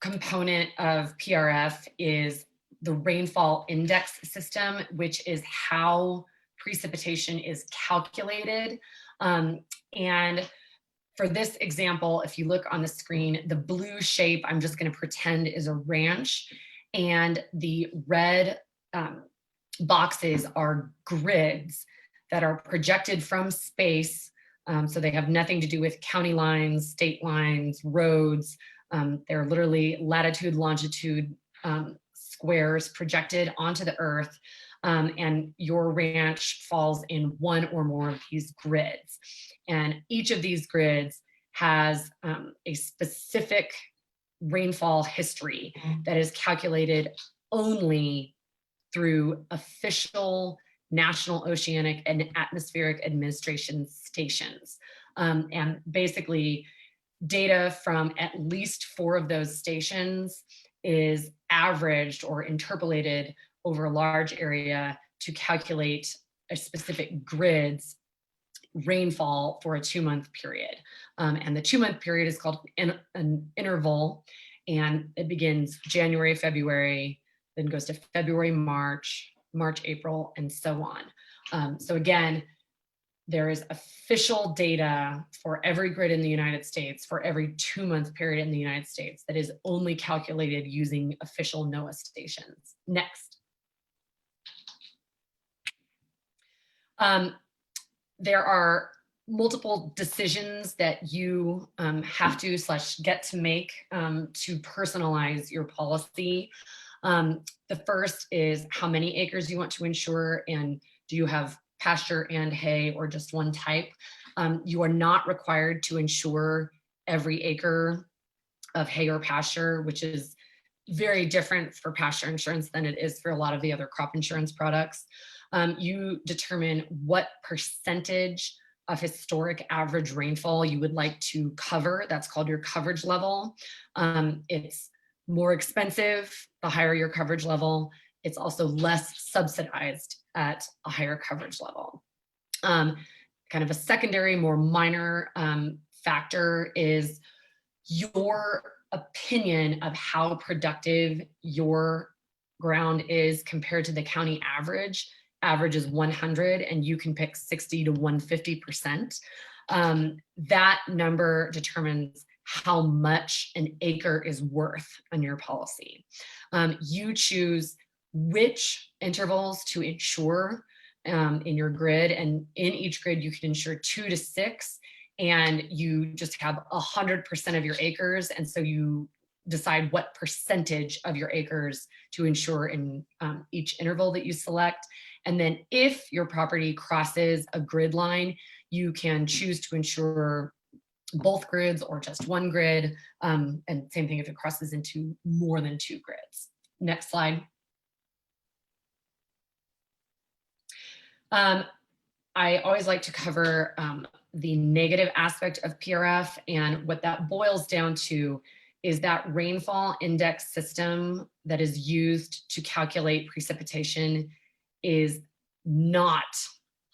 component of PRF is the rainfall index system, which is how precipitation is calculated. And for this example, if you look on the screen, the blue shape, I'm just going to pretend is a ranch, and the red boxes are grids that are projected from space. So they have nothing to do with county lines, state lines, roads. They're literally latitude, longitude squares projected onto the earth. And your ranch falls in one or more of these grids. And each of these grids has a specific rainfall history that is calculated only through official National Oceanic and Atmospheric Administration stations. And basically, data from at least 4 of those stations is averaged or interpolated over a large area to calculate a specific grid's rainfall for a 2-month period. And the 2-month period is called an interval, and it begins January, February, then goes to February, March, April, and so on. So again, there is official data for every grid in the United States for every 2-month period in the United States that is only calculated using official NOAA stations. Next. There are multiple decisions that you have to / get to make to personalize your policy. The first is how many acres you want to insure, and do you have pasture and hay or just one type? You are not required to insure every acre of hay or pasture, which is very different for pasture insurance than it is for a lot of the other crop insurance products. You determine what percentage of historic average rainfall you would like to cover. That's called your coverage level. It's more expensive the higher your coverage level. It's also less subsidized at a higher coverage level. Kind of a secondary, more minor factor is your opinion of how productive your ground is compared to the county average. Average is 100, and you can pick 60 to 150%. That number determines how much an acre is worth on your policy. You choose which intervals to insure in your grid, and in each grid you can insure 2 to 6, and you just have 100% of your acres, and so you decide what percentage of your acres to insure in each interval that you select. And then if your property crosses a grid line, you can choose to insure both grids or just one grid. And same thing if it crosses into more than 2 grids. Next slide. I always like to cover the negative aspect of PRF, and what that boils down to is that rainfall index system that is used to calculate precipitation is not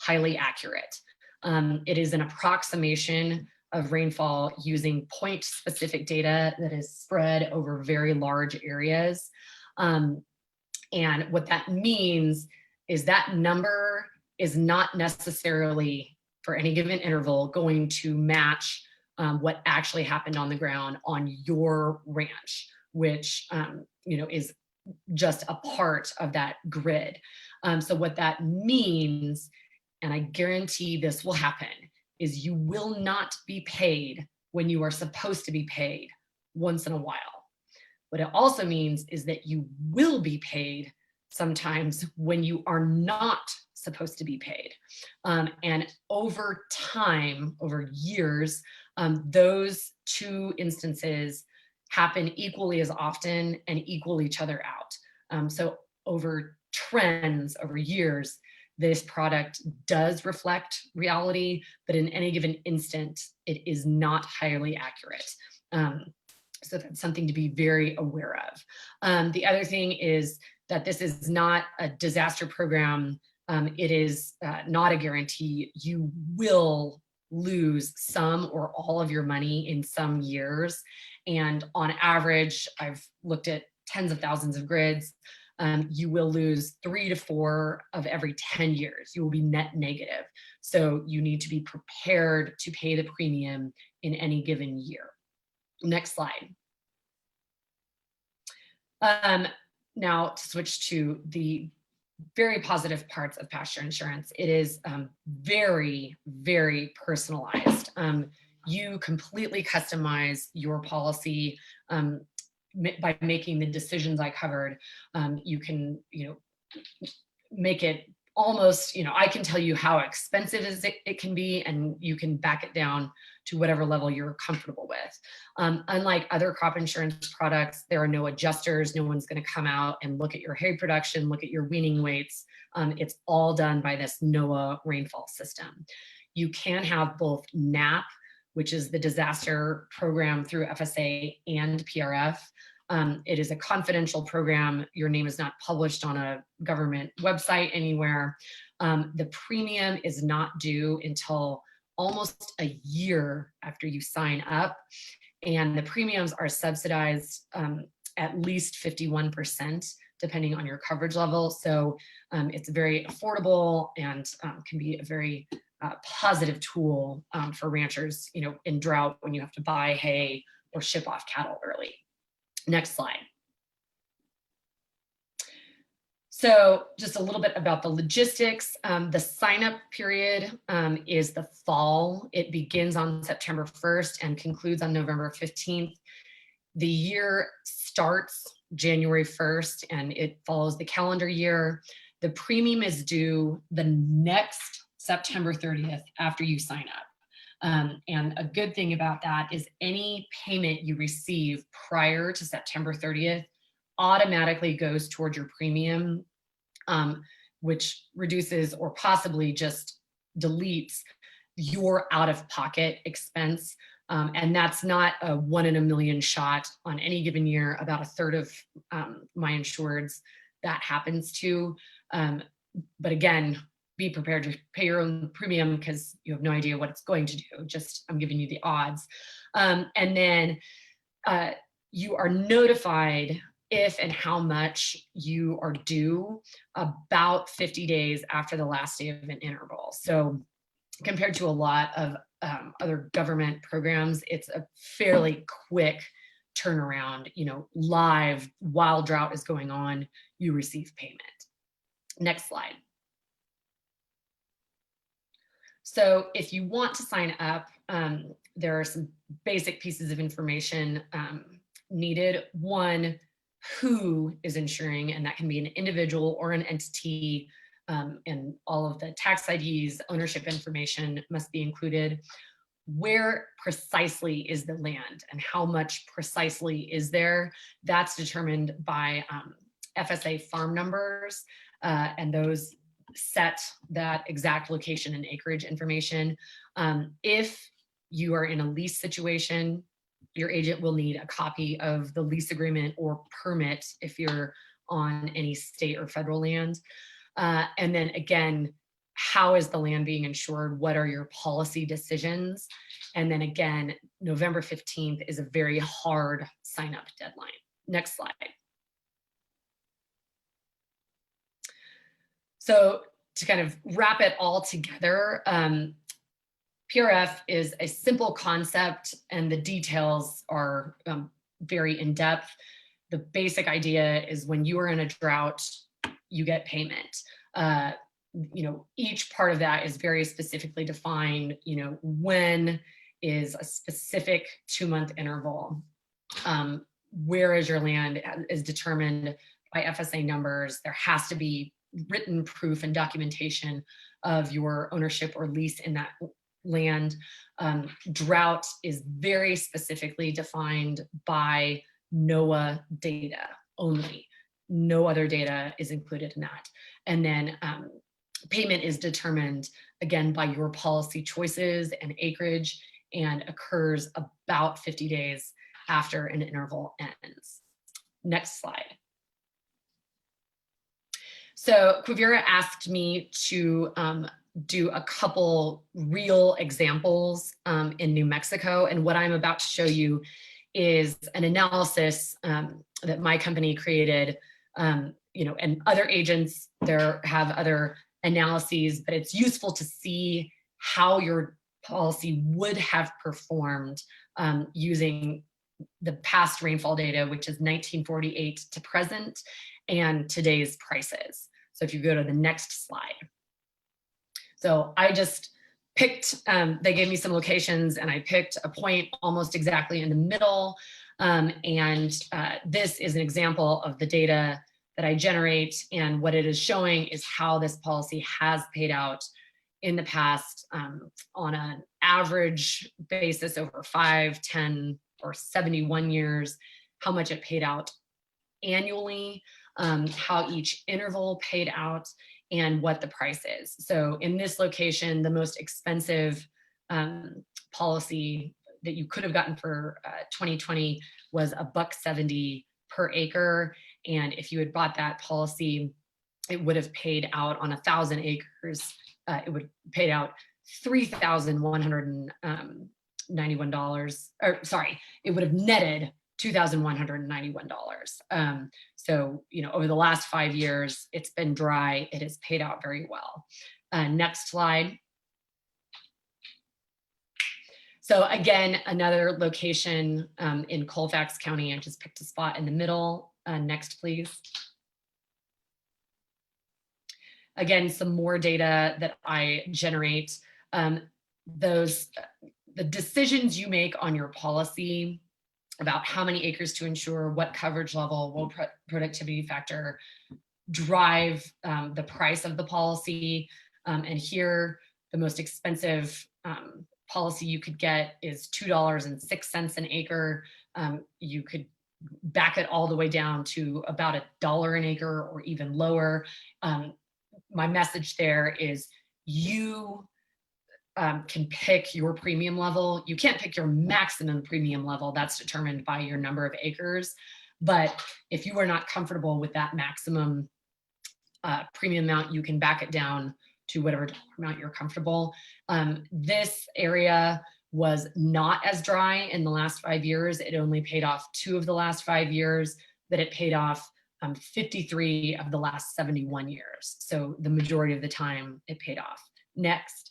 highly accurate. It is an approximation of rainfall using point-specific data that is spread over very large areas. And what that means is that number is not necessarily, for any given interval, going to match what actually happened on the ground on your ranch, which is just a part of that grid. So what that means, and I guarantee this will happen, is you will not be paid when you are supposed to be paid once in a while. What it also means is that you will be paid sometimes when you are not supposed to be paid. And over time, over years, those 2 instances happen equally as often and equal each other out. So over trends, over years, this product does reflect reality, but in any given instant, it is not highly accurate. So that's something to be very aware of. The other thing is that this is not a disaster program. It is not a guarantee. You will lose some or all of your money in some years. And on average, I've looked at tens of thousands of grids. You will lose 3 to 4 of every 10 years. You will be net negative. So you need to be prepared to pay the premium in any given year. Next slide. Now to switch to the very positive parts of pasture insurance. It is very, very personalized. You completely customize your policy by making the decisions I covered. You can, make it almost, I can tell you how expensive it can be, and you can back it down to whatever level you're comfortable with. Unlike other crop insurance products, there are no adjusters. No one's going to come out and look at your hay production, look at your weaning weights. It's all done by this NOAA rainfall system. You can have both NAP, which is the disaster program through FSA, and PRF. It is a confidential program. Your name is not published on a government website anywhere. The premium is not due until almost a year after you sign up. And the premiums are subsidized at least 51%, depending on your coverage level. So it's very affordable and can be a very positive tool for ranchers, in drought when you have to buy hay or ship off cattle early. Next slide. So just a little bit about the logistics. The sign-up period is the fall. It begins on September 1st and concludes on November 15th. The year starts January 1st and it follows the calendar year. The premium is due the next September 30th after you sign up. And a good thing about that is any payment you receive prior to September 30th automatically goes toward your premium, which reduces or possibly just deletes your out-of-pocket expense. And that's not a 1 in a million shot on any given year. About a third of my insureds that happens to. But again, be prepared to pay your own premium because you have no idea what it's going to do. Just, I'm giving you the odds. And then you are notified if and how much you are due about 50 days after the last day of an interval. So compared to a lot of other government programs, it's a fairly quick turnaround, live while drought is going on, you receive payment. Next slide. So if you want to sign up, there are some basic pieces of information needed. One, who is insuring, and that can be an individual or an entity, and all of the tax IDs, ownership information must be included. Where precisely is the land and how much precisely is there? That's determined by FSA farm numbers, and those set that exact location and acreage information. If you are in a lease situation, your agent will need a copy of the lease agreement or permit if you're on any state or federal land. And then again, how is the land being insured? What are your policy decisions? And then again, November 15th is a very hard sign-up deadline. Next slide. So to kind of wrap it all together, PRF is a simple concept and the details are very in-depth. The basic idea is when you are in a drought, you get payment. Each part of that is very specifically defined. When is a specific 2-month interval. Where is your land is determined by FSA numbers. There has to be written proof and documentation of your ownership or lease in that land. Drought is very specifically defined by NOAA data only. No other data is included in that. And then payment is determined, again, by your policy choices and acreage, and occurs about 50 days after an interval ends. Next slide. So Quivira asked me to do a couple real examples in New Mexico. And what I'm about to show you is an analysis that my company created, you know, and other agents there have other analyses, but it's useful to see how your policy would have performed using the past rainfall data, which is 1948 to present, and today's prices. So if you go to the next slide. So I just picked, they gave me some locations and I picked a point almost exactly in the middle. This is an example of the data that I generate, and what it is showing is how this policy has paid out in the past on an average basis over 5, 10, or 71 years, how much it paid out annually, how each interval paid out, and what the price is. So in this location, the most expensive policy that you could have gotten for 2020 was $1.70 per acre. And if you had bought that policy, it would have paid out on 1,000 acres. It would paid out $3,191, or sorry, it would have netted $2,191. So, you know, over the last 5 years, it's been dry. It has paid out very well. Next slide. So again, another location in Colfax County. I just picked a spot in the middle. Next, please. Again, some more data that I generate. The decisions you make on your policy about how many acres to insure, what coverage level, what productivity factor drive the price of the policy. And here, the most expensive policy you could get is $2.06 an acre. You could back it all the way down to about $1 an acre or even lower. My message there is you can pick your premium level. You can't pick your maximum premium level. That's determined by your number of acres. But if you are not comfortable with that maximum premium amount, you can back it down to whatever amount you're comfortable. This area was not as dry in the last 5 years. It only paid off 2 of the last 5 years, but it paid off 53 of the last 71 years. So the majority of the time it paid off. Next.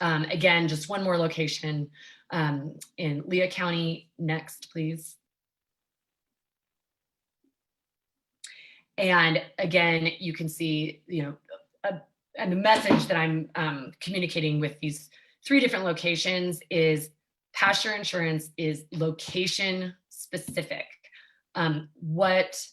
Again, just one more location in Lea County. Next, please. And again, you can see, you know, and the message that I'm communicating with these 3 different locations is pasture insurance is location specific. What,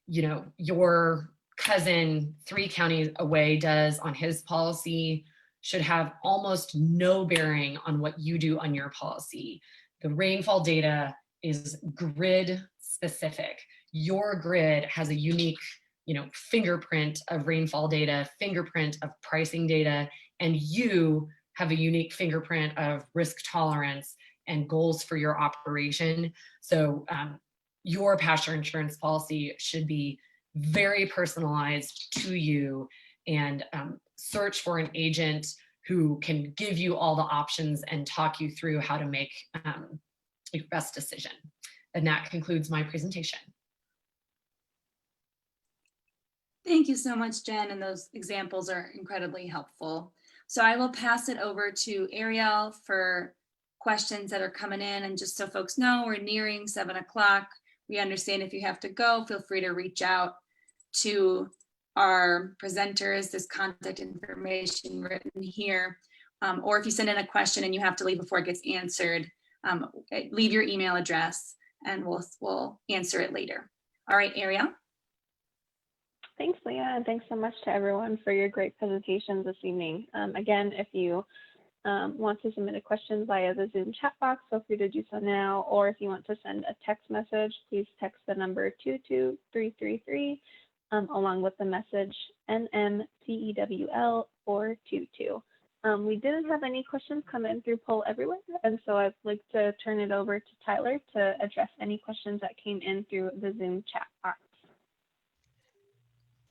you know, your cousin 3 counties away does on his policy should have almost no bearing on what you do on your policy. The rainfall data is grid specific. Your grid has a unique, you know, fingerprint of rainfall data, fingerprint of pricing data, and you have a unique fingerprint of risk tolerance and goals for your operation. So your pasture insurance policy should be very personalized to you, and search for an agent who can give you all the options and talk you through how to make your best decision. And that concludes my presentation. Thank you so much, Jen, and those examples are incredibly helpful. So I will pass it over to Ariel for questions that are coming in. And just so folks know, we're nearing 7 o'clock. We understand if you have to go, feel free to reach out to our presenters. There's contact information written here. Or if you send in a question and you have to leave before it gets answered, leave your email address and we'll answer it later. All right, Ariel. Thanks, Leah, and thanks so much to everyone for your great presentations this evening. Again, if you want to submit a question via the Zoom chat box, feel free to do so now, or if you want to send a text message, please text the number 22333 along with the message NMCEWL 422. We didn't have any questions come in through poll everywhere, and so I'd like to turn it over to Tyler to address any questions that came in through the Zoom chat box.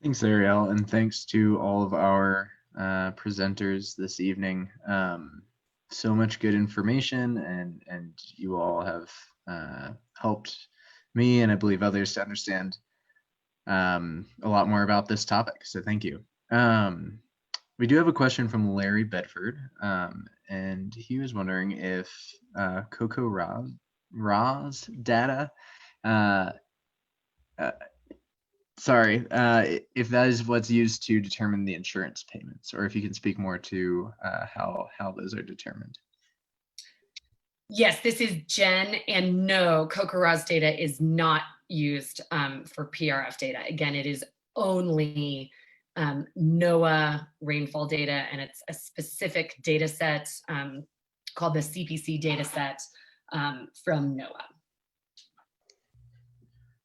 Thanks, Ariel, and thanks to all of our presenters this evening. So much good information, and you all have helped me, and I believe others, to understand a lot more about this topic. So thank you. We do have a question from Larry Bedford, and he was wondering if Coco Ra's data, if that is what's used to determine the insurance payments, or if you can speak more to how those are determined. Yes, this is Jen, and no, COCORA's data is not used for PRF data. Again, it is only NOAA rainfall data, and it's a specific data set called the CPC data set from NOAA.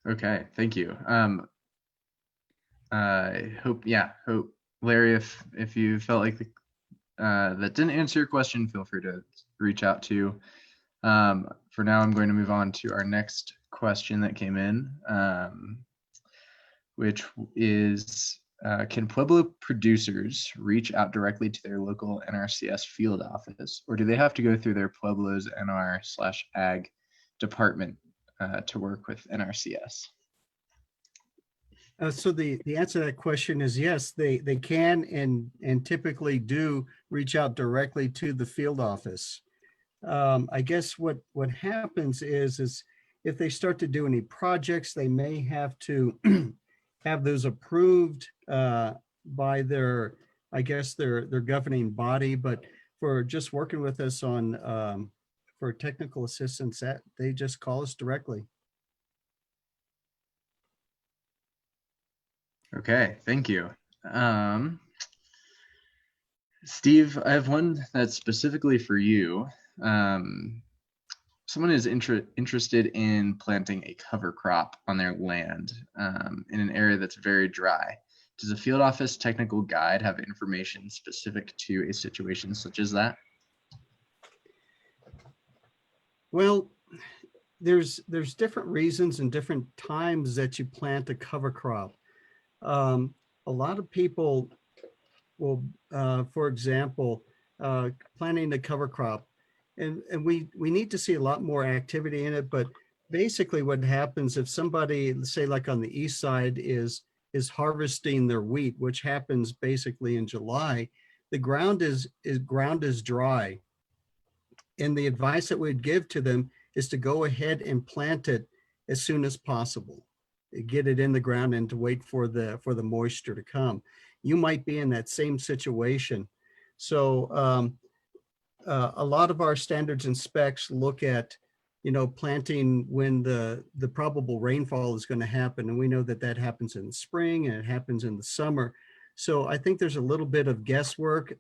Okay, thank you. I hope Larry, if you felt like that didn't answer your question, feel free to reach out to. For now, I'm going to move on to our next question that came in, which is, can Pueblo producers reach out directly to their local NRCS field office, or do they have to go through their Pueblo's NR/Ag department to work with NRCS? So the answer to that question is yes, they can and typically do reach out directly to the field office. I guess what happens is if they start to do any projects, they may have to have those approved by their governing body. But for just working with us on for technical assistance, that they just call us directly. Okay, thank you. Steve, I have one that's specifically for you. Someone is interested in planting a cover crop on their land in an area that's very dry. Does a field office technical guide have information specific to a situation such as that? Well, there's different reasons and different times that you plant a cover crop. A lot of people will, for example, planting a cover crop, and we need to see a lot more activity in it. But basically what happens if somebody, say like on the east side, is harvesting their wheat, which happens basically in July, the ground is dry. And the advice that we'd give to them is to go ahead and plant it as soon as possible. Get it in the ground and to wait for the moisture to come. You might be in that same situation. So a lot of our standards and specs look at, planting when the probable rainfall is going to happen. And we know that happens in the spring and it happens in the summer. So I think there's a little bit of guesswork.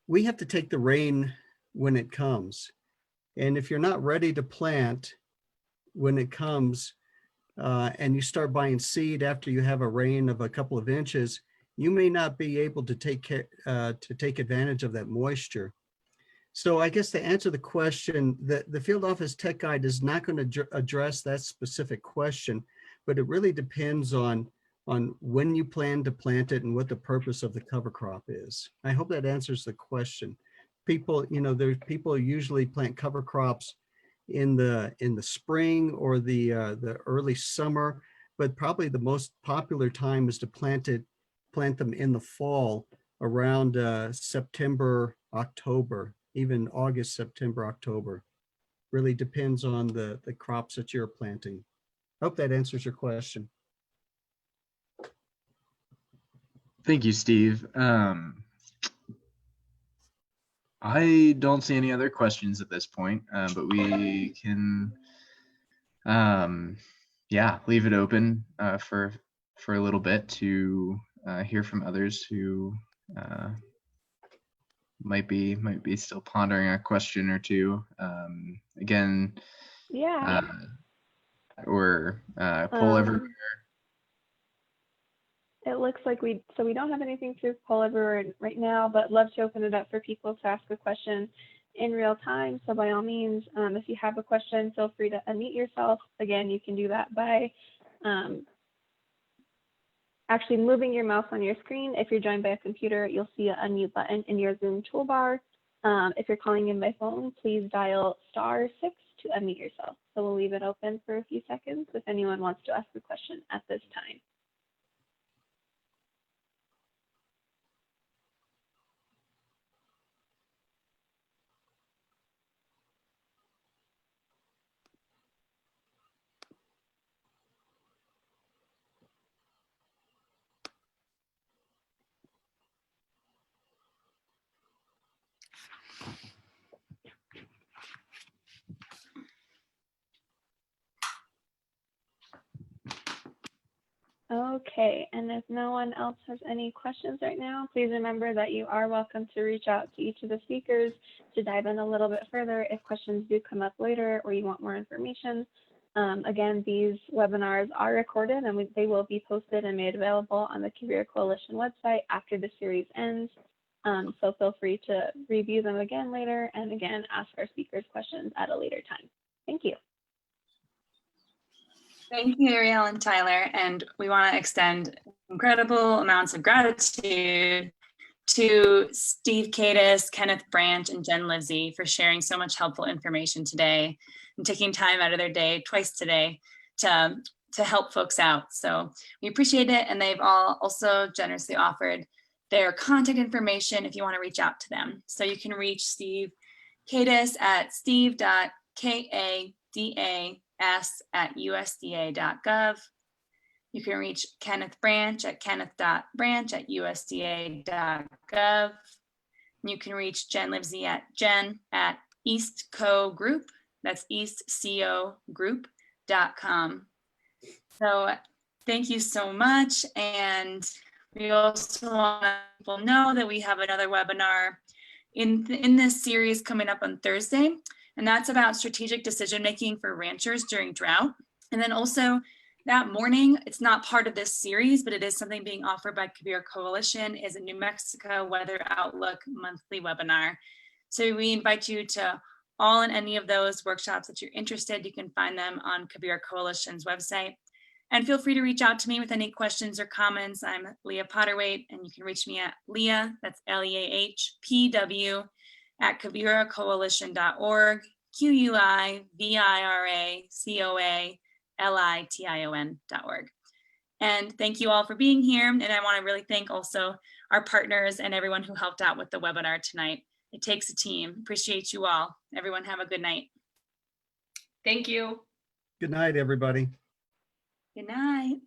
We have to take the rain when it comes. And if you're not ready to plant when it comes, and you start buying seed after you have a rain of a couple of inches, you may not be able to take advantage of that moisture. So I guess to answer the question, the field office tech guide is not going to address that specific question, but it really depends on when you plan to plant it and what the purpose of the cover crop is. I hope that answers the question. People, people usually plant cover crops in the spring or the early summer, but probably the most popular time is to plant them in the fall around September, October, even August, September, October. Really depends on the crops that you're planting. Hope that answers your question. Thank you, Steve. I don't see any other questions at this point, but we can, leave it open for a little bit to hear from others who might be still pondering a question or two. Again, Yeah. or poll everywhere. It looks like we don't have anything to pull everywhere right now, but love to open it up for people to ask a question in real time. So by all means, if you have a question, feel free to unmute yourself. Again, you can do that by actually moving your mouse on your screen. If you're joined by a computer, you'll see an unmute button in your Zoom toolbar. If you're calling in by phone, please dial *6 to unmute yourself. So we'll leave it open for a few seconds if anyone wants to ask a question at this time. Okay, and if no one else has any questions right now, please remember that you are welcome to reach out to each of the speakers to dive in a little bit further if questions do come up later or you want more information. Again, these webinars are recorded and they will be posted and made available on the Kibera Coalition website after the series ends. So feel free to review them again later and again, ask our speakers questions at a later time. Thank you. Thank you, Ariel and Tyler. And we want to extend incredible amounts of gratitude to Steve Kadas, Kenneth Branch, and Jen Livsey for sharing so much helpful information today and taking time out of their day twice today to help folks out. So we appreciate it. And they've all also generously offered their contact information if you want to reach out to them. So you can reach Steve Kadas at steve.kadas@usda.gov. You can reach Kenneth Branch at kenneth.branch@usda.gov. You can reach Jen Livsey at jen@EastCo Group. That's EastCo Group.com. So thank you so much. And we also want to let people know that we have another webinar in this series coming up on Thursday. And that's about strategic decision-making for ranchers during drought. And then also that morning, it's not part of this series, but it is something being offered by Kibera Coalition, is a New Mexico Weather Outlook monthly webinar. So we invite you to all and any of those workshops that you're interested. You can find them on Kibera Coalition's website. And feel free to reach out to me with any questions or comments. I'm Leah Potterwaite, and you can reach me at Leah, that's LEAHPW, at KiberaCoalition.org, QUIVIRACOALITION.org. And thank you all for being here. And I want to really thank also our partners and everyone who helped out with the webinar tonight. It takes a team. Appreciate you all. Everyone have a good night. Thank you. Good night, everybody. Good night.